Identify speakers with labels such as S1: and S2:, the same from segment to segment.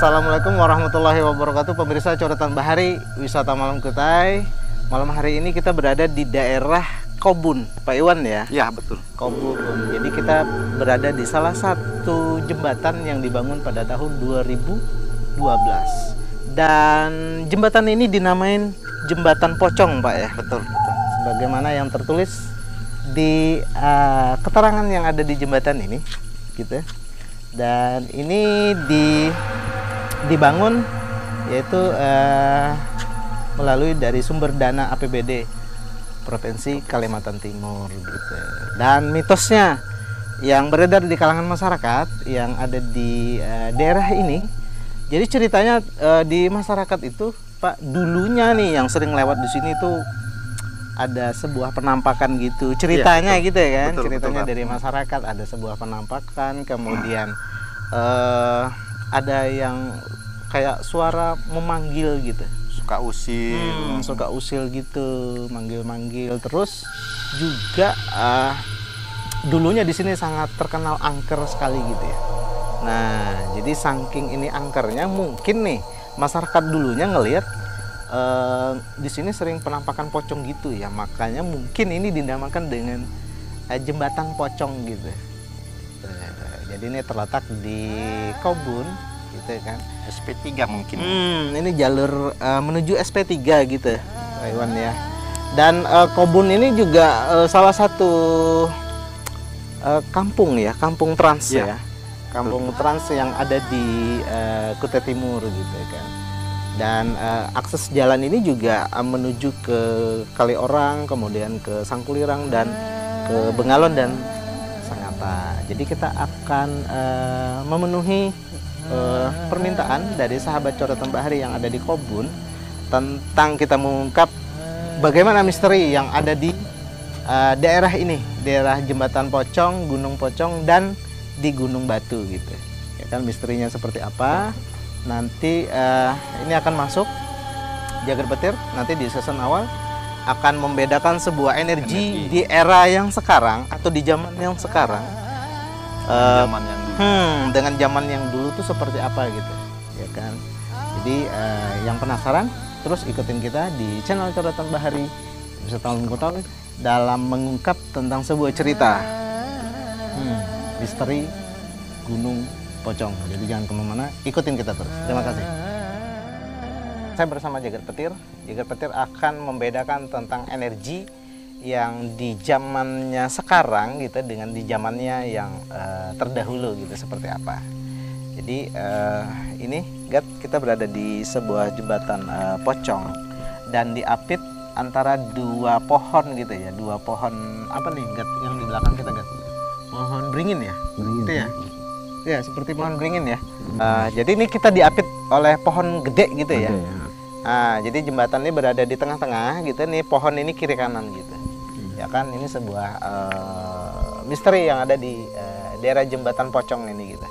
S1: Assalamualaikum warahmatullahi wabarakatuh. Pemirsa Coretan Bahari Wisata Malam Kutai. Malam hari ini kita berada di daerah Kobun, Pak Iwan ya?
S2: Ya, betul.
S1: Kobun. Jadi kita berada di salah satu jembatan yang dibangun pada tahun 2012. Dan jembatan ini dinamain Jembatan Pocong, Pak ya?
S2: Betul.
S1: Sebagaimana yang tertulis di keterangan yang ada di jembatan ini, gitu. Dan ini dibangun yaitu melalui dari sumber dana APBD Provinsi Kalimantan Timur, gitu. Dan mitosnya yang beredar di kalangan masyarakat yang ada di daerah ini, jadi ceritanya di masyarakat itu, Pak, dulunya nih yang sering lewat di sini tuh ada sebuah penampakan gitu ceritanya, ya, gitu ya kan, betul, ceritanya betul, dari masyarakat ada sebuah penampakan, kemudian ada yang kayak suara memanggil gitu, suka usil gitu, manggil-manggil. Terus juga dulunya di sini sangat terkenal angker sekali gitu ya. Nah, jadi saking ini angkernya, mungkin nih masyarakat dulunya ngelihat di sini sering penampakan pocong gitu ya, makanya mungkin ini dinamakan dengan jembatan pocong gitu. Jadi ini terletak di Kobun gitu kan,
S2: SP3 mungkin.
S1: Ini jalur menuju SP3 gitu, Pak Iwan ya. Dan Kobun ini juga salah satu kampung ya, kampung trans ya, kampung trans yang ada di Kutai Timur gitu kan. Dan akses jalan ini juga menuju ke Kaliorang, kemudian ke Sangkulirang dan ke Bengalon dan Sangatta. Jadi kita akan memenuhi permintaan dari sahabat Coretan Bahari yang ada di Kobun tentang kita mengungkap bagaimana misteri yang ada di daerah ini, daerah Jembatan Pocong, Gunung Pocong, dan di Gunung Batu gitu. Ya kan, misterinya seperti apa? Nanti ini akan masuk Jagar Petir nanti di season awal akan membedakan sebuah energi di era yang sekarang atau di zaman yang sekarang dengan zaman yang dulu tuh seperti apa gitu ya kan. Jadi yang penasaran terus ikutin kita di channel Coretan Bahari Wisata Malam Kutai dalam mengungkap tentang sebuah cerita misteri Gunung Pocong. Jadi jangan kemana-mana, ikutin kita terus. Terima kasih. Saya bersama Jagar Petir. Jagar Petir akan membedakan tentang energi yang di zamannya sekarang gitu dengan di zamannya yang terdahulu gitu seperti apa. Jadi ini Gat, kita berada di sebuah jembatan pocong dan diapit antara dua pohon gitu ya. Dua pohon apa nih Gat yang di belakang kita Gat? Pohon beringin ya? Beringin. Itu ya? Ya, seperti pohon beringin ya. Jadi ini kita diapit oleh pohon gede gitu ya. Jadi jembatan ini berada di tengah-tengah gitu. Nih pohon ini kiri kanan gitu. Ya kan, ini sebuah misteri yang ada di daerah Jembatan Pocong ini gitu.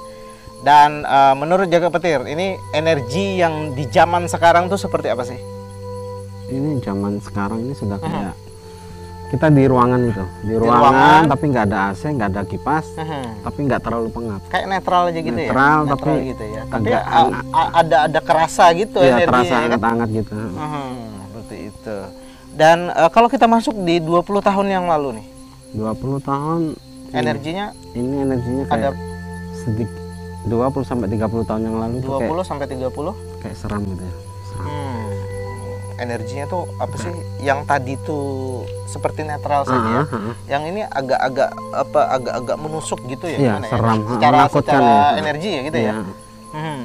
S1: Dan menurut Jagar Petir, ini energi yang di zaman sekarang tuh seperti apa sih?
S3: Ini zaman sekarang ini sudah kayak kita di ruangan itu, di ruangan tapi nggak ada AC, nggak ada kipas, tapi nggak terlalu pengap.
S1: Kayak netral aja gitu
S3: netral,
S1: ya?
S3: Netral
S1: gitu ya. Tapi ada kerasa gitu ya,
S3: terasa hangat-hangat gitu.
S1: Seperti itu. Dan kalau kita masuk di 20 tahun yang lalu nih.
S3: 20 tahun
S1: energinya?
S3: Ini energinya kayak
S1: ada
S3: sedikit 20 sampai 30 tahun yang lalu.
S1: 20 sampai 30? Kayak
S3: seram gitu ya.
S1: Energinya tuh apa sih? Yang tadi tuh seperti netral saja. Yang ini agak menusuk gitu ya?
S3: Iya, seram.
S1: Ya? Secara ya, energi ya gitu ya.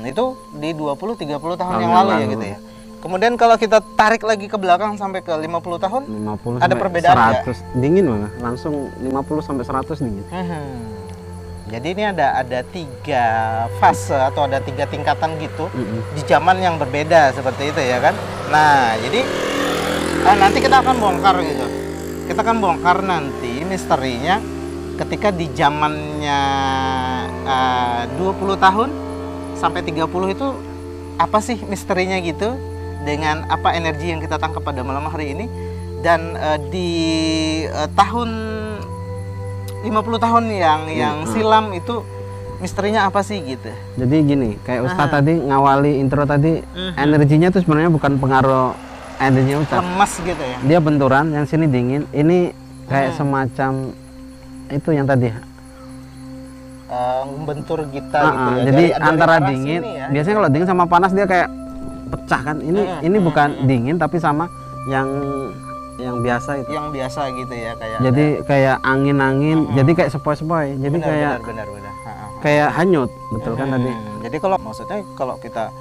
S1: Itu di 20-30 tahun yang lalu ya gitu ya. Kemudian kalau kita tarik lagi ke belakang sampai ke 50 tahun,
S3: 50
S1: ada perbedaan
S3: 100 ya? Dingin malah, langsung 50 sampai 100 dingin.
S1: Jadi ini ada 3 fase atau ada 3 tingkatan gitu di zaman yang berbeda seperti itu ya kan. Nah, jadi nanti kita akan bongkar gitu. Kita akan bongkar nanti misterinya ketika di zamannya 20 tahun sampai 30 itu apa sih misterinya gitu dengan apa energi yang kita tangkap pada malam hari ini. Dan di tahun 50 tahun yang silam itu misterinya apa sih gitu?
S3: Jadi gini, kayak Ustadz tadi ngawali intro tadi, energinya tuh sebenarnya bukan pengaruh energinya Ustadz.
S1: Lemas gitu ya?
S3: Dia benturan, yang sini dingin. Ini kayak semacam itu yang tadi.
S1: Membentur kita gitu ya.
S3: Jadi
S1: dari
S3: antara
S1: arah
S3: dingin,
S1: sini ya.
S3: biasanya kalau dingin sama panas dia kayak pecah kan. Ini bukan dingin tapi sama yang biasa itu.
S1: Yang biasa gitu ya kayak.
S3: Jadi kayak angin-angin, jadi kayak sepoi-sepoi. Jadi kayak
S1: benar.
S3: kayak hanyut, betul kan tadi?
S1: Jadi kalau maksudnya kalau kita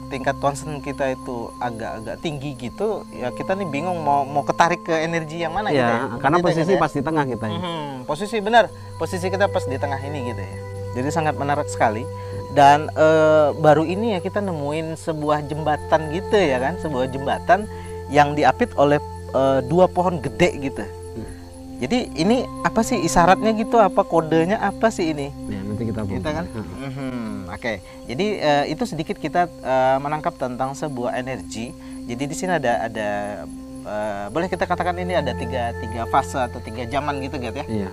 S1: tingkat concern kita itu agak-agak tinggi gitu, ya kita nih bingung mau ketarik ke energi yang mana gitu ya.
S3: Karena
S1: Gitu
S3: posisi
S1: kan ya?
S3: pas di tengah kita ya.
S1: Posisi benar, posisi kita pas di tengah ini gitu ya. Jadi sangat menarik sekali. Dan baru ini ya kita nemuin sebuah jembatan gitu ya kan, sebuah jembatan yang diapit oleh 2 pohon gede gitu. Jadi ini apa sih isyaratnya gitu? Apa kodenya apa sih ini?
S3: Ya, nanti kita
S1: Kita kan? Oke. Jadi itu sedikit kita menangkap tentang sebuah energi. Jadi di sini ada boleh kita katakan ini ada tiga fase atau 3 zaman gitu gitu ya?
S3: Iya.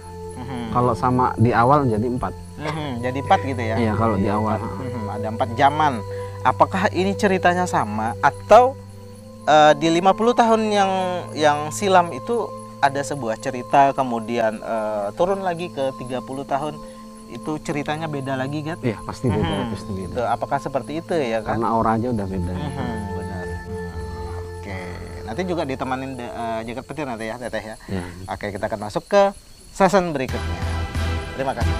S3: Kalau sama di awal jadi 4.
S1: Jadi 4 gitu ya?
S3: Iya, kalau di awal.
S1: Ada 4 zaman. Apakah ini ceritanya sama atau di 50 tahun yang silam itu ada sebuah cerita, kemudian turun lagi ke 30 tahun itu ceritanya beda lagi kan?
S3: Iya, pasti beda, pasti beda.
S1: Apakah seperti itu ya kan?
S3: Karena aura aja udah beda.
S1: Benar. Oke, nanti juga ditemanin jaket petir nanti ya Teteh ya.
S3: Ya.
S1: Oke, kita akan masuk ke season berikutnya. Terima kasih.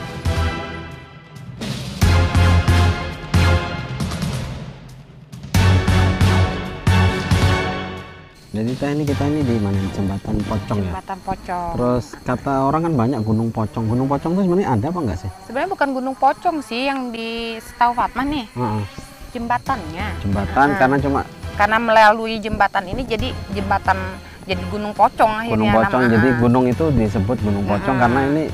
S3: Jadi kita ini di mana? Jembatan Pocong ya.
S2: Jembatan Pocong.
S3: Terus kata orang kan banyak Gunung Pocong. Gunung Pocong itu sebenarnya ada apa enggak sih?
S2: Sebenarnya bukan Gunung Pocong sih yang di setahu Fatmah nih. Jembatannya.
S3: Jembatan
S2: karena melalui jembatan ini jadi jembatan jadi Gunung Pocong akhirnya.
S3: Gunung Pocong. Jadi gunung itu disebut Gunung Pocong karena ini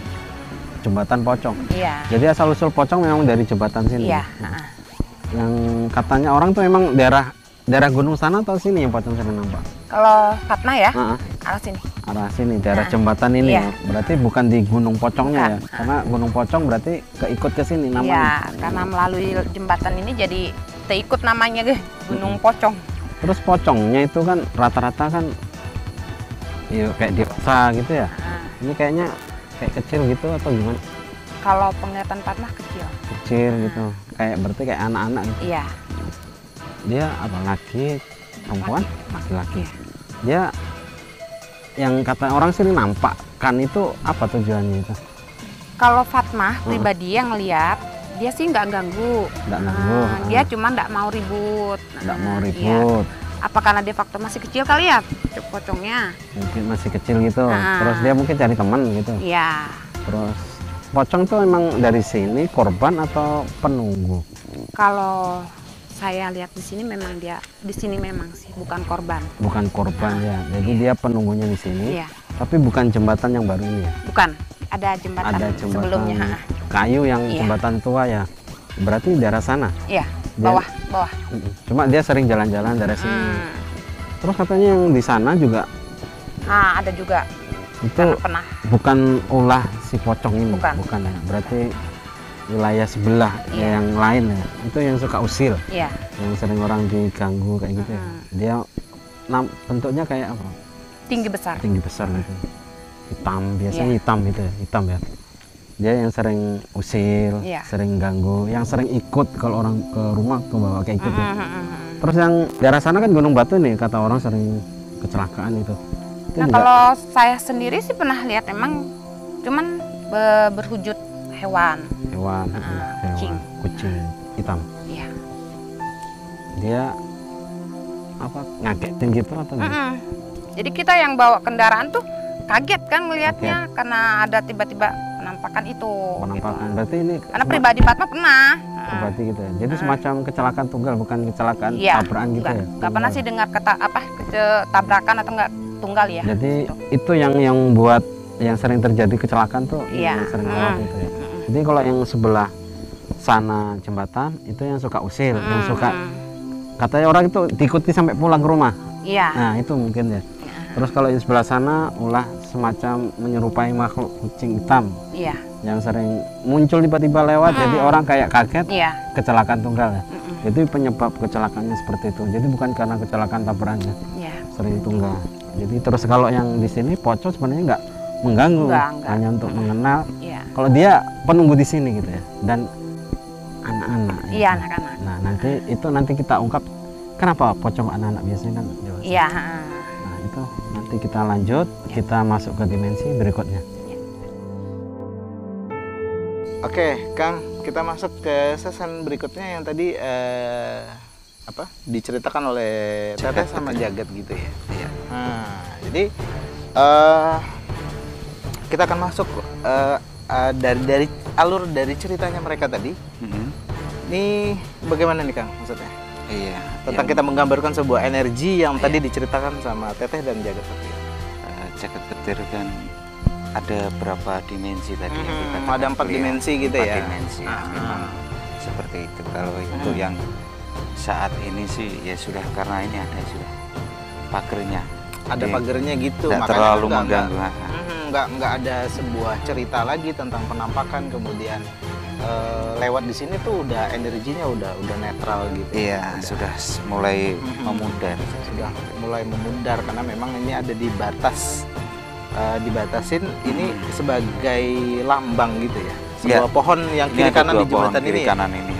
S3: jembatan Pocong.
S2: Iya.
S3: Jadi asal usul Pocong memang dari jembatan sini.
S2: Iya.
S3: Yang katanya orang tuh memang daerah gunung sana atau sini yang Pocong sering nampak?
S2: Kalau Fatmah ya, arah sini.
S3: Arah sini, daerah jembatan ini
S2: Iya.
S3: ya. Berarti bukan di Gunung Pocongnya ya. Karena Gunung Pocong berarti keikut ke sini namanya.
S2: Iya, karena melalui jembatan ini jadi terikut namanya Gunung Pocong.
S3: Terus pocongnya itu kan rata-rata kan ya kayak dewasa gitu ya. Ini kayaknya kayak kecil gitu atau gimana?
S2: Kalau penglihatan Fatmah kecil.
S3: Kecil gitu. Kayak berarti kayak anak-anak gitu.
S2: Iya.
S3: Dia apa laki perempuan? Laki-laki. Dia yang kata orang sini nampakkan itu apa tujuannya itu?
S2: Kalau Fatmah pribadi yang lihat, dia sih nggak ganggu.
S3: Nggak ganggu.
S2: Dia cuma nggak mau ribut.
S3: Nggak mau
S2: Iya.
S3: ribut.
S2: Apa karena dia faktor masih kecil kali ya, pocongnya?
S3: Mungkin masih kecil gitu. Terus dia mungkin cari teman gitu.
S2: Iya.
S3: Terus pocong tuh emang dari sini korban atau penunggu?
S2: Kalau saya lihat di sini memang dia di sini memang sih bukan korban.
S3: Bukan korban ya. Jadi dia penunggunya di sini.
S2: Iya.
S3: Tapi bukan jembatan yang baru ini ya.
S2: Bukan. Ada jembatan,
S3: Ada jembatan
S2: sebelumnya.
S3: kayu yang
S2: Iya.
S3: jembatan tua ya. Berarti daerah sana.
S2: Iya. Bawah.
S3: Cuma dia sering jalan-jalan dari sini. Terus katanya yang di sana juga
S2: Nah, ada juga.
S3: itu
S2: Karena pernah.
S3: bukan ulah si pocong ini.
S2: Bukan.
S3: Ya. Berarti wilayah sebelah
S2: Iya.
S3: yang lain ya. Itu yang suka usil.
S2: Iya.
S3: Yang sering orang diganggu kayak gitu ya. Dia bentuknya kayak apa?
S2: Tinggi besar.
S3: Tinggi besar gitu. Hitam, biasanya
S2: Iya.
S3: hitam gitu ya. Hitam ya. Dia yang sering usil,
S2: Iya.
S3: sering ganggu, yang sering ikut kalau orang ke rumah ke bawah kayak ikut ya. Terus yang daerah sana kan Gunung Batu nih, kata orang sering kecelakaan itu. Itu
S2: Nah,
S3: juga
S2: kalau saya sendiri sih pernah lihat emang cuman berwujud hewan.
S3: hewan,
S2: kucing.
S3: kucing hitam.
S2: Iya.
S3: Dia apa ngagetin gitu atau gimana?
S2: Jadi kita yang bawa kendaraan tuh kaget kan melihatnya karena ada tiba-tiba penampakan itu.
S3: Penampakan.
S2: Gitu.
S3: Berarti ini
S2: Karena pribadi Fatmah pernah.
S3: berarti gitu ya. Jadi semacam kecelakaan tunggal, bukan kecelakaan
S2: Iya,
S3: tabrakan gitu ya.
S2: Nggak pernah sih dengar kata tabrakan atau enggak tunggal ya.
S3: Jadi
S2: gitu.
S3: itu yang buat yang sering terjadi kecelakaan tuh
S2: Iya.
S3: yang sering lewat itu ya. Jadi kalau yang sebelah sana jembatan itu yang suka usil, yang suka katanya orang itu diikuti sampai pulang ke rumah.
S2: Iya.
S3: Nah itu mungkin ya. Terus kalau yang sebelah sana ulah semacam menyerupai makhluk kucing hitam
S2: Iya.
S3: yang sering muncul tiba-tiba lewat, jadi orang kayak kaget,
S2: Iya.
S3: kecelakaan tunggal ya. Itu penyebab kecelakaannya seperti itu. Jadi bukan karena kecelakaan tabrakannya,
S2: Iya.
S3: sering tunggal. Jadi terus kalau yang di sini pocong sebenarnya nggak mengganggu,
S2: Enggak.
S3: hanya untuk mengenal.
S2: Iya.
S3: Kalau dia penunggu di sini gitu ya, dan anak-anak. ya.
S2: Iya, anak-anak.
S3: Nah nanti kita ungkap kenapa pocong anak-anak biasanya kan dewasa.
S2: Iya.
S3: Nah itu nanti kita lanjut, kita masuk ke dimensi berikutnya.
S1: Oke, Kang, kita masuk ke season berikutnya yang tadi diceritakan oleh Teteh sama Jagat gitu ya.
S4: Iya.
S1: Nah, jadi kita akan masuk dari alur dari ceritanya mereka tadi. Ini bagaimana nih, Kang, maksudnya?
S4: Iya.
S1: Tentang kita menggambarkan sebuah energi yang tadi diceritakan sama Teteh dan Jagat tadi.
S4: Jagat Petir kan ada berapa dimensi tadi yang dikatakan
S1: ada 4
S4: beliau.
S1: dimensi gitu
S4: 4
S1: ya.
S4: dimensi ya, memang seperti itu. Kalau itu yang saat ini sih ya sudah, karena ini ada sudah pagernya.
S1: Ada
S4: Jadi,
S1: pagernya gitu,
S4: nggak
S1: makanya
S4: terlalu
S1: nggak-
S4: mengganggu.
S1: nggak ada sebuah cerita lagi tentang penampakan, kemudian lewat di sini tuh udah energinya udah netral gitu.
S4: Iya, sudah mulai memudar.
S1: Sudah mulai memudar karena memang ini ada di batas, dibatasin ini sebagai lambang gitu ya. Sebuah
S4: Ya.
S1: pohon yang
S4: Ini
S1: kiri
S4: ada
S1: kanan
S4: 2
S1: di
S4: pohon
S1: jembatan
S4: kiri
S1: ini. Ya?
S4: kanan ini.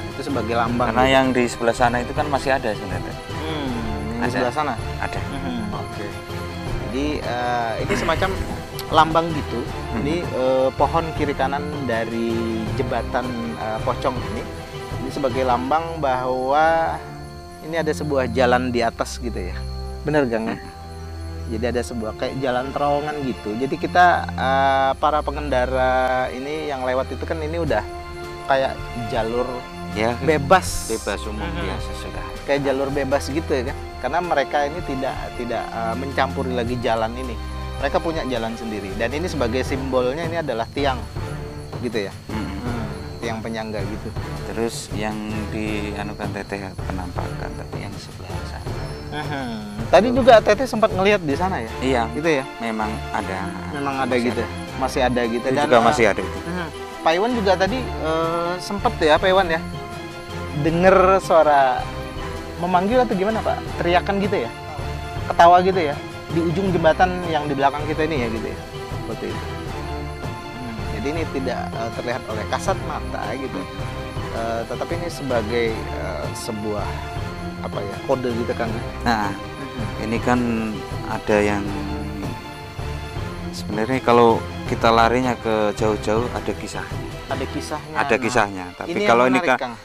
S1: Itu sebagai lambang.
S4: Karena
S1: gitu.
S4: yang di sebelah sana itu kan masih ada sebenarnya.
S1: Yang di
S4: Ada.
S1: sebelah sana.
S4: Ada.
S1: Oke. Jadi ini semacam lambang gitu. Ini pohon kiri kanan dari jembatan pocong ini sebagai lambang bahwa ini ada sebuah jalan di atas gitu ya. Bener Gang ya? Jadi ada sebuah kayak jalan terowongan gitu. Jadi kita para pengendara ini yang lewat itu kan ini udah kayak jalur
S4: Ya,
S1: bebas.
S4: bebas umum biasa sudah.
S1: Kayak jalur bebas gitu ya kan, karena mereka ini tidak mencampuri lagi jalan ini, mereka punya jalan sendiri, dan ini sebagai simbolnya ini adalah tiang gitu ya. Tiang penyangga gitu.
S4: Terus yang di anukan Teteh penampakan tadi yang sebelah sana.
S1: Tadi juga Teteh sempat ngelihat di sana ya,
S4: Iya,
S1: gitu ya,
S4: memang ada.
S1: memang ada
S4: Masih
S1: gitu, masih ada gitu.
S4: Itu
S1: Dan
S4: juga masih ada itu.
S1: Pak Iwan juga tadi sempet ya Pak Iwan ya denger suara memanggil atau gimana Pak, teriakan gitu ya, ketawa gitu ya di ujung jembatan yang di belakang kita ini ya gitu ya, seperti itu. Jadi ini tidak terlihat oleh kasat mata gitu, tetapi ini sebagai sebuah apa ya, kode gitu kan.
S4: Nah, ini kan ada yang sebenarnya kalau kita larinya ke jauh-jauh ada kisahnya.
S1: Ada kisahnya.
S4: Ada kisahnya. Tapi
S1: yang
S4: kalau ini
S1: menarik,
S4: kan
S1: Kang.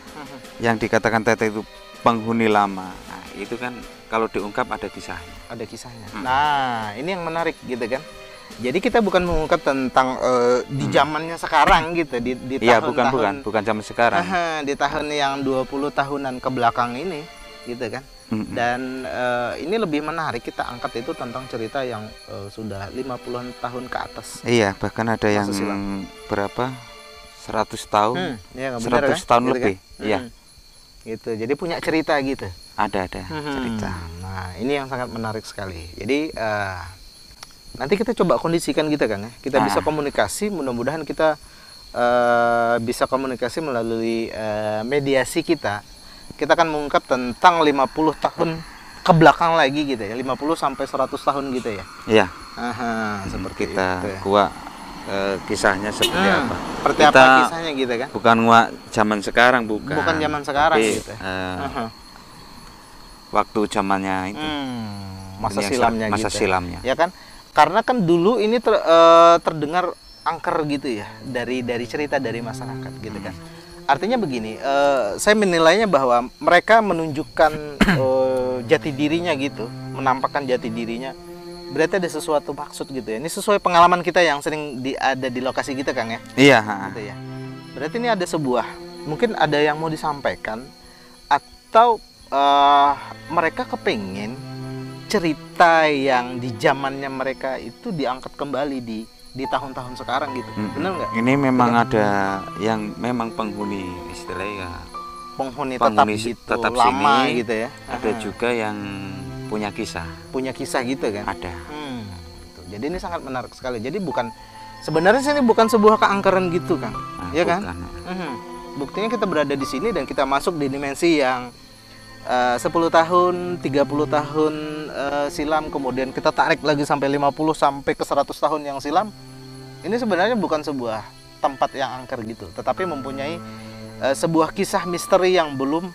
S4: yang dikatakan Teteh itu penghuni lama. Nah, itu kan kalau diungkap ada kisahnya.
S1: Ada kisahnya. Nah, ini yang menarik gitu kan. Jadi kita bukan mengungkap tentang di zamannya sekarang gitu, di
S4: Iya,
S1: tahun-tahun
S4: bukan zaman sekarang.
S1: di tahun yang 20 tahunan ke belakang ini gitu kan. Dan ini lebih menarik kita angkat itu tentang cerita yang sudah 50-an tahun ke atas.
S4: Iya, bahkan ada yang
S1: Masa silam.
S4: berapa? 100 tahun.
S1: Ya, nggak benar,
S4: 100 tahun
S1: Gitu
S4: lebih.
S1: kan?
S4: Iya,
S1: Gitu. Jadi punya cerita gitu.
S4: ada cerita.
S1: Nah, ini yang sangat menarik sekali. Jadi nanti kita coba kondisikan gitu kan ya. Kita bisa komunikasi, mudah-mudahan kita bisa komunikasi melalui mediasi kita. Kita akan mengungkap tentang 50 tahun ke belakang lagi gitu ya. 50 sampai 100 tahun gitu ya.
S4: Iya,
S1: Seperti
S4: kita
S1: itu.
S4: kuak kisahnya seperti apa.
S1: Seperti
S4: Kita
S1: apa kisahnya gitu kan?
S4: bukan nguak zaman sekarang, bukan.
S1: Bukan zaman sekarang
S4: Tapi,
S1: gitu.
S4: waktu zamannya itu.
S1: Masa
S4: Dunia
S1: silamnya
S4: masa
S1: gitu.
S4: silamnya.
S1: Ya kan? Karena kan dulu ini terdengar angker gitu ya dari cerita dari masyarakat gitu kan. Artinya begini, saya menilainya bahwa mereka menunjukkan jati dirinya gitu, menampakkan jati dirinya. Berarti ada sesuatu maksud gitu ya. Ini sesuai pengalaman kita yang sering ada di lokasi kita Kang ya.
S4: Iya,
S1: Gitu ya. Berarti ini ada sebuah, mungkin ada yang mau disampaikan atau mereka kepengen cerita yang di zamannya mereka itu diangkat kembali di tahun-tahun sekarang gitu. Benar nggak?
S4: Ini memang ada yang memang penghuni istilahnya
S1: Penghuni
S4: penghuni
S1: tetap gitu,
S4: tetap
S1: lama
S4: sini,
S1: gitu ya.
S4: ada juga yang punya kisah.
S1: Punya kisah gitu kan.
S4: Ada.
S1: Gitu. Jadi ini sangat menarik sekali. Jadi sebenarnya ini bukan sebuah keangkeran gitu, Kang.
S4: Nah,
S1: Ya kan?
S4: bukan.
S1: Buktinya kita berada di sini dan kita masuk di dimensi yang 10 tahun, 30 tahun silam, kemudian kita tarik lagi sampai 50 sampai ke 100 tahun yang silam. Ini sebenarnya bukan sebuah tempat yang angker gitu, tetapi mempunyai sebuah kisah misteri yang belum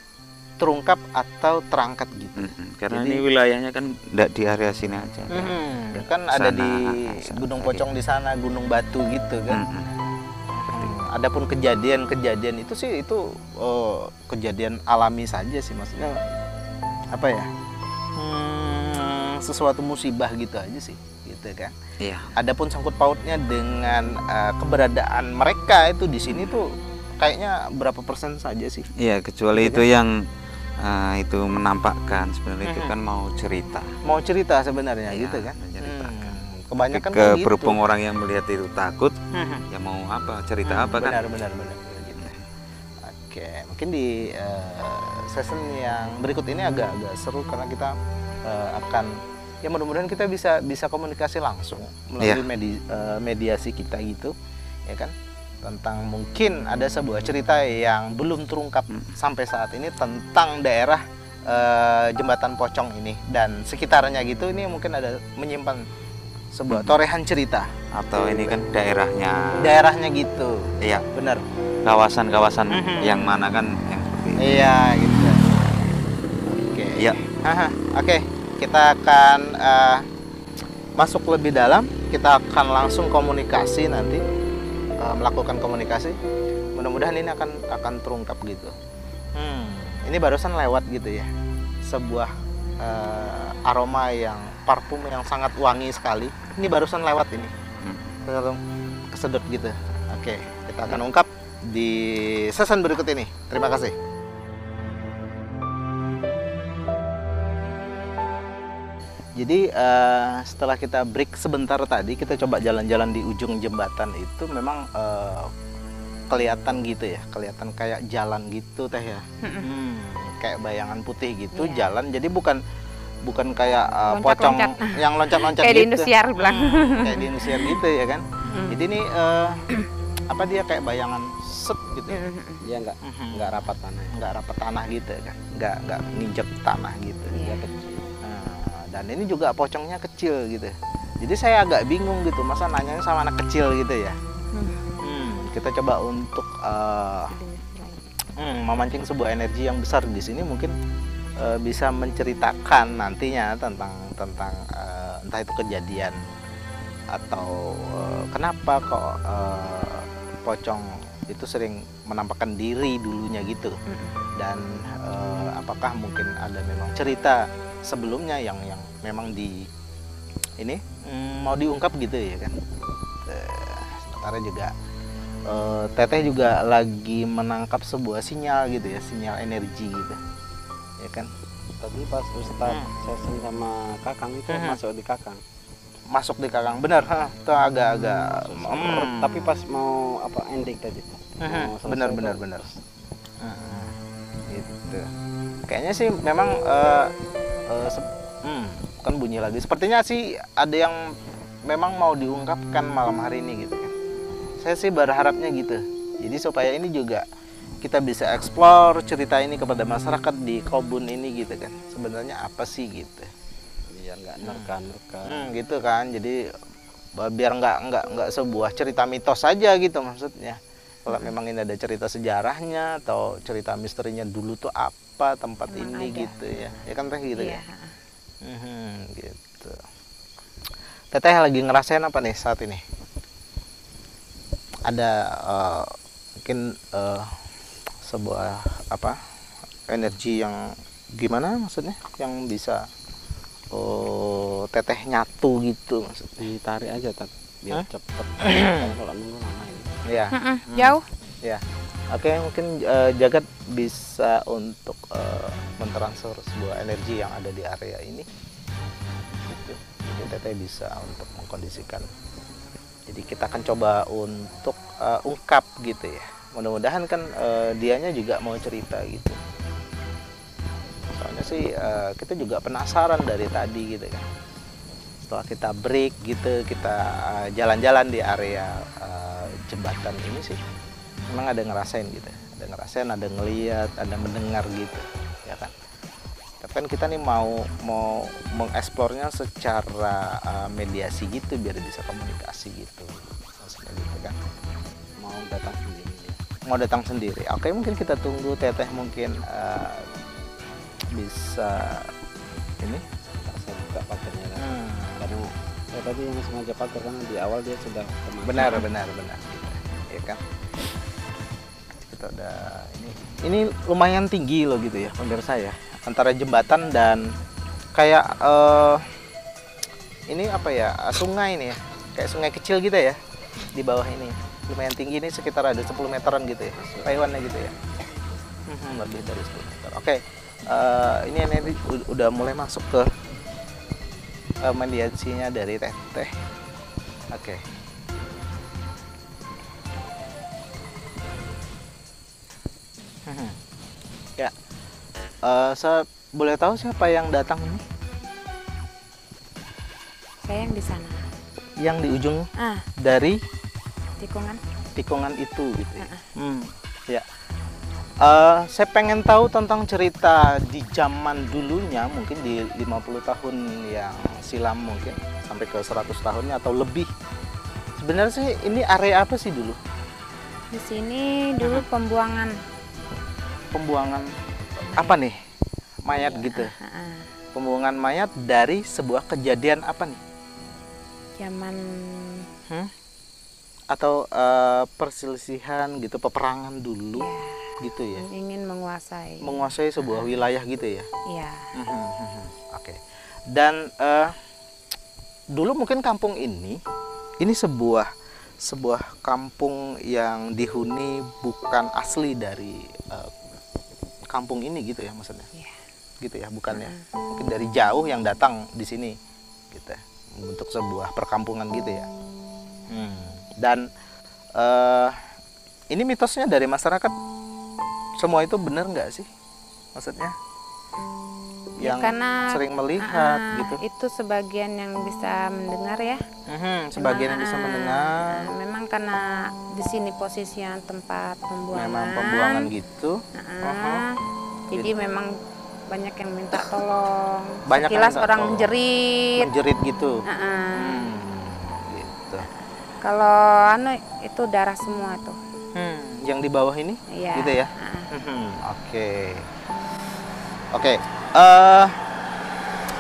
S1: terungkap atau terangkat gitu.
S4: Karena
S1: Jadi-
S4: ini wilayahnya kan tidak di area sini aja.
S1: Kan ada
S4: Sana,
S1: di
S4: sana
S1: Gunung
S4: tadi.
S1: Pocong di sana, Gunung Batu gitu kan. Adapun kejadian-kejadian itu sih itu kejadian alami saja sih, maksudnya apa ya? Sesuatu musibah gitu aja sih, gitu kan.
S4: Iya.
S1: Adapun sangkut pautnya dengan keberadaan mereka itu di sini tuh kayaknya berapa persen saja sih?
S4: Iya, kecuali itu yang itu menampakkan sebenarnya itu kan mau cerita.
S1: Mau cerita sebenarnya
S4: Iya,
S1: gitu kan?
S4: menceritakan.
S1: Kebanyakan
S4: Ke
S1: kan gitu.
S4: berhubung orang yang melihat itu takut, ya mau apa cerita apa kan?
S1: benar gitu. Oke, mungkin di season yang berikut ini agak seru karena kita akan ya mudah-mudahan kita bisa komunikasi langsung melalui mediasi kita gitu, ya kan, tentang mungkin ada sebuah cerita yang belum terungkap sampai saat ini tentang daerah Jembatan Pocong ini dan sekitarnya gitu. Ini mungkin ada menyimpan sebuah torehan cerita
S4: Atau ini kan
S1: daerahnya gitu.
S4: iya,
S1: Benar.
S4: kawasan-kawasan yang mana kan yang seperti ini.
S1: Iya gitu. Oke.
S4: Iya.
S1: Oke, kita akan masuk lebih dalam. Kita akan langsung komunikasi nanti, melakukan komunikasi. Mudah-mudahan ini akan terungkap gitu. Ini barusan lewat gitu ya, sebuah aroma yang parfum yang sangat wangi sekali. Ini barusan lewat ini, kesedot gitu. Oke, kita akan ungkap di season berikut ini. Terima kasih. Jadi setelah kita break sebentar tadi, kita coba jalan-jalan di ujung jembatan itu memang kelihatan gitu ya, kelihatan kayak jalan gitu teh ya, kayak bayangan putih gitu jalan. Jadi bukan kayak pocong
S2: Loncat-loncat.
S1: yang loncat-loncat
S2: Kayak di
S1: gitu.
S2: Indosiar bilang.
S1: Kayak di Indosiar gitu ya kan. Jadi ini apa dia kayak bayangan set gitu.
S3: Dia nggak rapat tanah.
S1: Nggak rapat tanah gitu kan, nggak nginjek tanah gitu.
S2: Iya.
S1: Dia kecil. Dan ini juga pocongnya kecil gitu. Jadi saya agak bingung gitu, masa nanyanya sama anak kecil gitu ya. Kita coba untuk memancing sebuah energi yang besar di sini, mungkin bisa menceritakan nantinya tentang entah itu kejadian atau kenapa kok pocong itu sering menampakkan diri dulunya gitu, dan apakah mungkin ada memang cerita sebelumnya yang memang ini mau diungkap gitu ya kan. Sementara juga Teteh juga lagi menangkap sebuah sinyal gitu ya, sinyal energi gitu ya kan.
S3: Tadi pas Ustadz session sama Kakang itu masuk di Kakang.
S1: Masuk di Kakang, benar. Itu agak-agak
S3: Tapi pas mau ending tadi. Mau selesai
S1: benar. Gitu. Kayaknya sih memang kan bunyi lagi. Sepertinya sih ada yang memang mau diungkapkan malam hari ini gitu kan. Saya sih berharapnya gitu. Jadi supaya ini juga kita bisa explore cerita ini kepada masyarakat di Kobun ini gitu kan. Sebenarnya apa sih gitu.
S3: Biar nggak nerka-nerka.
S1: Gitu kan. Jadi biar nggak sebuah cerita mitos saja gitu maksudnya. Kalau memang ini ada cerita sejarahnya atau cerita misterinya dulu tuh apa tempat
S2: Memang
S1: ini
S2: ada.
S1: gitu ya. Ya kan Teh gitu
S2: Iya.
S1: ya. Gitu. Teteh lagi ngerasain apa nih saat ini? Ada mungkin sebuah energi yang gimana maksudnya, yang bisa Teteh nyatu gitu maksudnya.
S3: Ditarik aja biar cepet. Kalau nunggu lama ini.
S1: Ya.
S2: Jauh.
S1: Ya. Oke, mungkin Jagat bisa untuk mentransfer sebuah energi yang ada di area ini. Gitu. Mungkin Teteh bisa untuk mengkondisikan. Jadi kita akan coba untuk ungkap gitu ya. Mudah-mudahan kan dianya juga mau cerita gitu. Soalnya sih kita juga penasaran dari tadi gitu kan. setelah kita break gitu, kita jalan-jalan di area jembatan ini sih, memang ada ngerasain gitu, ada ngeliat, ada mendengar gitu, ya kan. Tapi kan kita nih mau mengeksplornya secara mediasi gitu, biar bisa komunikasi gitu, maksudnya gitu kan. Mau datang sendiri. Oke, mungkin kita tunggu Teteh mungkin bisa ini.
S3: Saya buka pagernya kan. Karena saya tadi yang sengaja pagar karena di awal dia sudah kemana.
S1: Benar gitu. Ya kan. Kita udah ini lumayan tinggi loh gitu ya pemirsa ya, antara jembatan dan kayak ini apa ya, sungai ini ya, kayak sungai kecil gitu ya di bawah ini. Lumayan tinggi, ini sekitar ada 10 meteran gitu ya payuannya gitu ya. Lebih dari 10 meter. Oke. Ini udah mulai masuk ke mediasinya dari Teteh. Oke. Ya, saya boleh tahu siapa yang datang ini?
S2: Saya yang di sana.
S1: Yang di ujung dari tikungan itu gitu ya. Ya. Saya pengen tahu tentang cerita di zaman dulunya, mungkin di 50 tahun yang silam mungkin, sampai ke 100 tahunnya atau lebih. Sebenarnya sih ini area apa sih dulu?
S2: Di sini dulu pembuangan
S1: apa nih? Mayat gitu. Pembuangan mayat dari sebuah kejadian apa nih?
S2: Zaman
S1: atau perselisihan gitu, peperangan dulu gitu ya.
S2: Ingin menguasai
S1: Sebuah wilayah gitu ya.
S2: Iya.
S1: Oke. Dan dulu mungkin kampung ini sebuah kampung yang dihuni bukan asli dari kampung ini gitu ya maksudnya. Gitu ya, bukan ya. Mungkin dari jauh yang datang di sini gitu. Membentuk sebuah perkampungan gitu ya. Dan ini mitosnya dari masyarakat semua itu benar nggak sih? Maksudnya yang
S2: karena
S1: sering melihat gitu.
S2: Itu sebagian yang bisa mendengar ya.
S1: Sebagian yang bisa mendengar.
S2: Memang karena di sini posisinya tempat pembuangan.
S1: Memang pembuangan gitu.
S2: Jadi memang banyak yang minta tolong.
S1: Banyak
S2: Sekilas
S1: yang
S2: orang
S1: tolong.
S2: menjerit
S1: gitu.
S2: Gitu. Kalau itu darah semua tuh.
S1: Yang di bawah ini,
S2: iya.
S1: Gitu ya. Oke.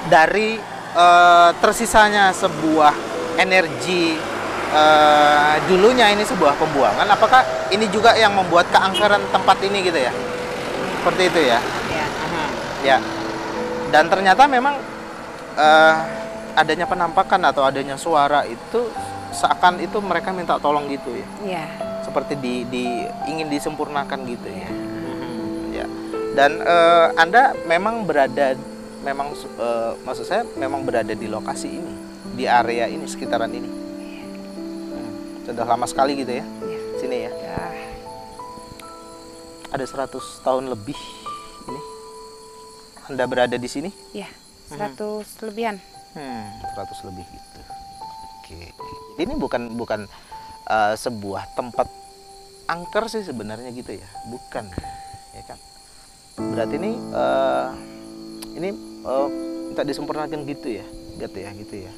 S1: Dari tersisanya sebuah energi dulunya ini sebuah pembuangan, apakah ini juga yang membuat keangkeran tempat ini gitu ya? Seperti itu ya?
S2: Iya.
S1: Ya. Dan ternyata memang adanya penampakan atau adanya suara itu seakan itu mereka minta tolong gitu ya? Iya. Seperti ingin disempurnakan gitu ya? Ya. Dan Anda memang maksud saya memang berada di lokasi ini, di area ini, sekitaran ini. Sudah lama sekali gitu ya? Sini ya? Ada 100 tahun lebih ini Anda berada di sini?
S2: Iya, 100 lebihan.
S1: 100 lebih gitu. Oke. Ini bukan sebuah tempat angker sih sebenarnya gitu ya, bukan ya kan? Berarti ini minta disempurnakan gitu ya, gitu ya.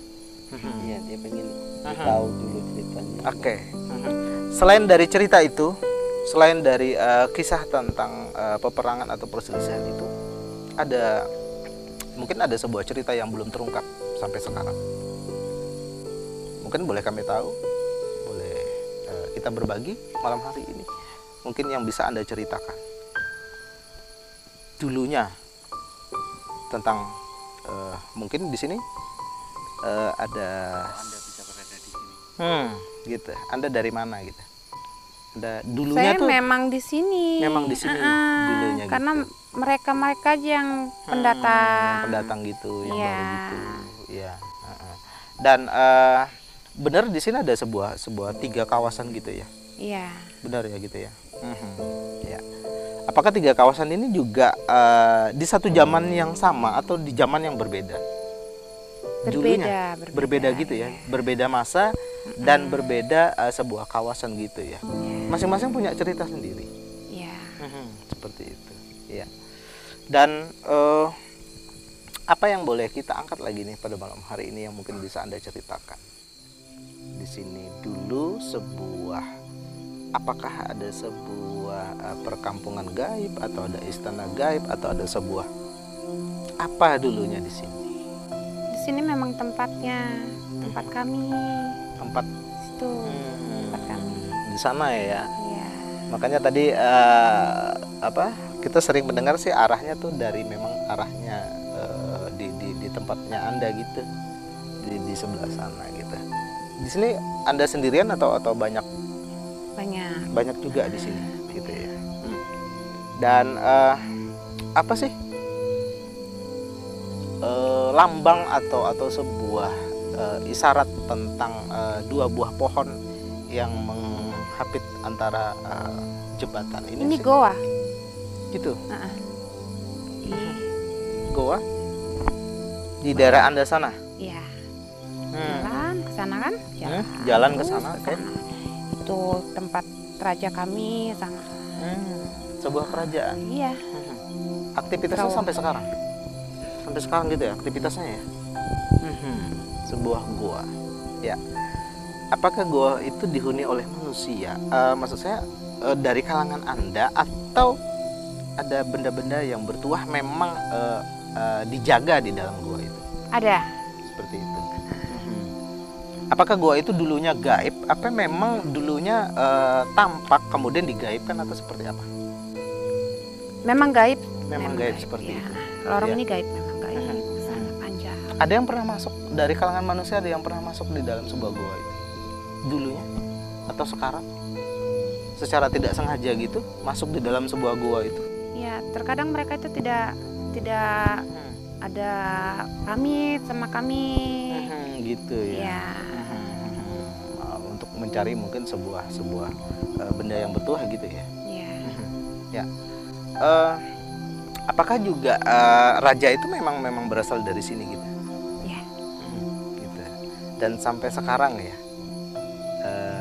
S3: Iya, dia pengen tahu dulu ceritanya.
S1: Oke. Selain dari cerita itu, selain dari kisah tentang peperangan atau perselisihan itu, mungkin ada sebuah cerita yang belum terungkap sampai sekarang. Mungkin boleh kami tahu, boleh kita berbagi malam hari ini. Mungkin yang bisa Anda ceritakan dulunya tentang mungkin di sini ada.
S4: Anda bisa berada di sini.
S1: Gitu. Anda dari mana gitu? Anda dulunya
S2: Saya
S1: tuh
S2: memang di sini.
S1: memang di sini dulunya
S2: karena
S1: gitu.
S2: mereka aja yang pendatang.
S1: Pendatang gitu, yang
S2: Iya.
S1: baru gitu. Iya. Dan benar di sini ada sebuah 3 kawasan gitu ya?
S2: Iya.
S1: Benar ya gitu ya? Ya. Apakah 3 kawasan ini juga di satu zaman yang sama atau di zaman yang berbeda? dulunya berbeda gitu ya, berbeda masa dan berbeda sebuah kawasan gitu ya. Masing-masing punya cerita sendiri.
S2: Iya.
S1: Seperti itu. Ya. Dan apa yang boleh kita angkat lagi nih pada malam hari ini yang mungkin bisa Anda ceritakan? Di sini dulu apakah ada sebuah perkampungan gaib atau ada istana gaib atau ada sebuah apa dulunya di sini?
S2: Di sini memang tempat kami.
S1: Tempat
S2: Situ tempat kami.
S1: di sana ya.
S2: Iya.
S1: Makanya tadi kita sering mendengar sih arahnya tuh dari memang arahnya di tempatnya Anda gitu. Di sebelah sana gitu. Di sini Anda sendirian atau banyak? Banyak juga di sini gitu ya. Dan apa sih lambang atau sebuah isyarat tentang dua buah pohon yang menghapit antara jembatan ini?
S2: Ini
S1: sih?
S2: goa.
S1: Gitu.
S2: Iya.
S1: Goa di daerah Anda sana?
S2: Iya. Jalan ke sana kan?
S1: Jalan ke
S2: terus
S1: sana,
S2: ke
S1: oke.
S2: sana. Itu tempat raja kami sana.
S1: Sebuah kerajaan.
S2: Iya.
S1: Aktivitasnya
S2: Terowongan.
S1: sampai sekarang? Sampai sekarang gitu ya aktivitasnya ya? Sebuah gua. Ya. Apakah gua itu dihuni oleh manusia? Maksud saya dari kalangan Anda atau ada benda-benda yang bertuah memang dijaga di dalam gua itu?
S2: Ada.
S1: Seperti itu. Apakah gua itu dulunya gaib? Apa memang dulunya tampak kemudian digaibkan atau seperti apa?
S2: Memang gaib.
S1: Memang gaib seperti
S2: ya.
S1: itu.
S2: Lorong
S1: Ya.
S2: ini gaib memang gaib. Sana panjang.
S1: Ada yang pernah masuk dari kalangan manusia, ada yang pernah masuk di dalam sebuah gua itu dulunya atau sekarang secara tidak sengaja gitu masuk di dalam sebuah gua itu?
S2: Ya, terkadang mereka itu tidak ada pamit sama kami.
S1: Gitu ya.
S2: Ya.
S1: Untuk mencari mungkin sebuah benda yang bertuah gitu ya.
S2: Ya.
S1: Ya. Apakah juga raja itu memang berasal dari sini gitu?
S2: Ya.
S1: Gitu. Dan sampai sekarang ya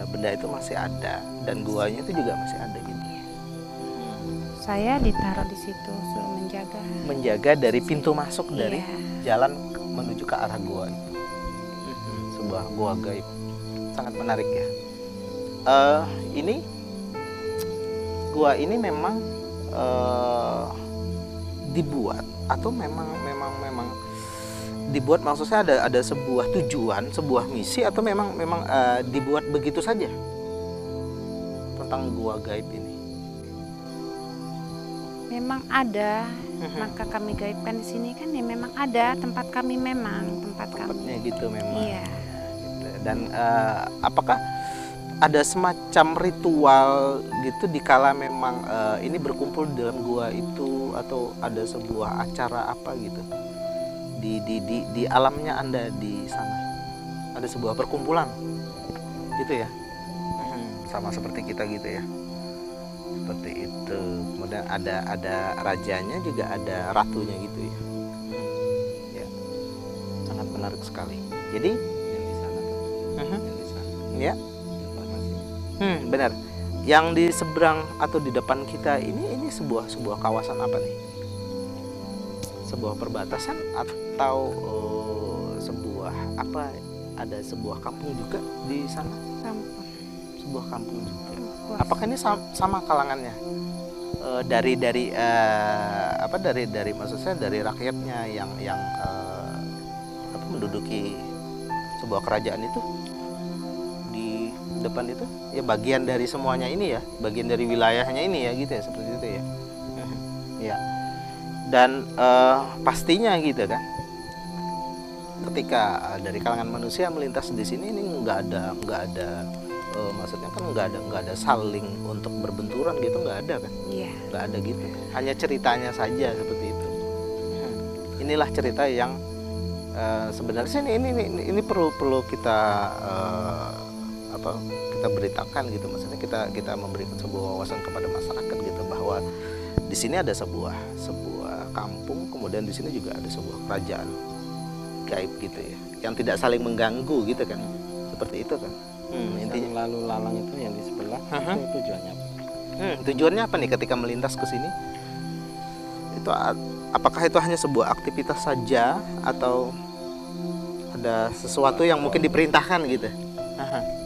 S1: benda itu masih ada dan guanya itu juga masih ada gitu.
S2: Saya ditaruh di situ suruh menjaga.
S1: Menjaga dari pintu masuk dari
S2: Iya.
S1: jalan menuju ke arah gua itu. Sebuah gua gaib. Sangat menarik ya. Ini gua ini memang dibuat atau memang dibuat, maksudnya ada sebuah tujuan, sebuah misi, atau memang dibuat begitu saja tentang gua gaib ini?
S2: Memang ada, maka kami gaibkan di sini kan ya memang ada tempat kami
S1: Tempatnya gitu memang.
S2: Iya.
S1: Gitu. Dan apakah ada semacam ritual gitu dikala memang ini berkumpul di dalam gua itu, atau ada sebuah acara apa gitu di alamnya Anda di sana? Ada sebuah perkumpulan gitu ya? Sama seperti kita gitu ya. Seperti itu. Kemudian ada rajanya juga, ada ratunya gitu ya. Ya. Sangat menarik sekali. Jadi
S3: Yang di sana tuh. Yang di sana.
S1: ya.
S3: Informasi.
S1: Benar. Yang di seberang atau di depan kita ini sebuah kawasan apa nih? Sebuah perbatasan atau sebuah apa? Ada sebuah kampung juga di sana?
S2: Kampung.
S1: Sebuah kampung juga.
S2: Wah.
S1: Apakah ini sama kalangannya? Dari maksud saya dari rakyatnya yang menduduki sebuah kerajaan itu di depan itu ya, bagian dari semuanya ini ya, bagian dari wilayahnya ini ya gitu ya, seperti itu ya. Ya. Dan pastinya gitu kan, ketika dari kalangan manusia melintas di sini ini nggak ada maksudnya kan nggak ada saling untuk berbenturan gitu, nggak ada kan?
S2: Iya.
S1: Nggak ada gitu, hanya ceritanya saja seperti itu. Inilah cerita yang sebenarnya ini perlu kita kita beritakan gitu, maksudnya kita memberikan sebuah wawasan kepada masyarakat gitu, bahwa di sini ada sebuah kampung, kemudian di sini juga ada sebuah kerajaan gaib gitu ya, yang tidak saling mengganggu gitu kan, seperti itu kan.
S3: Intinya lalu lalang itu yang di sebelah itu tujuannya apa?
S1: Tujuannya apa nih ketika melintas ke sini? Itu apakah itu hanya sebuah aktivitas saja atau ada sesuatu yang mungkin diperintahkan gitu?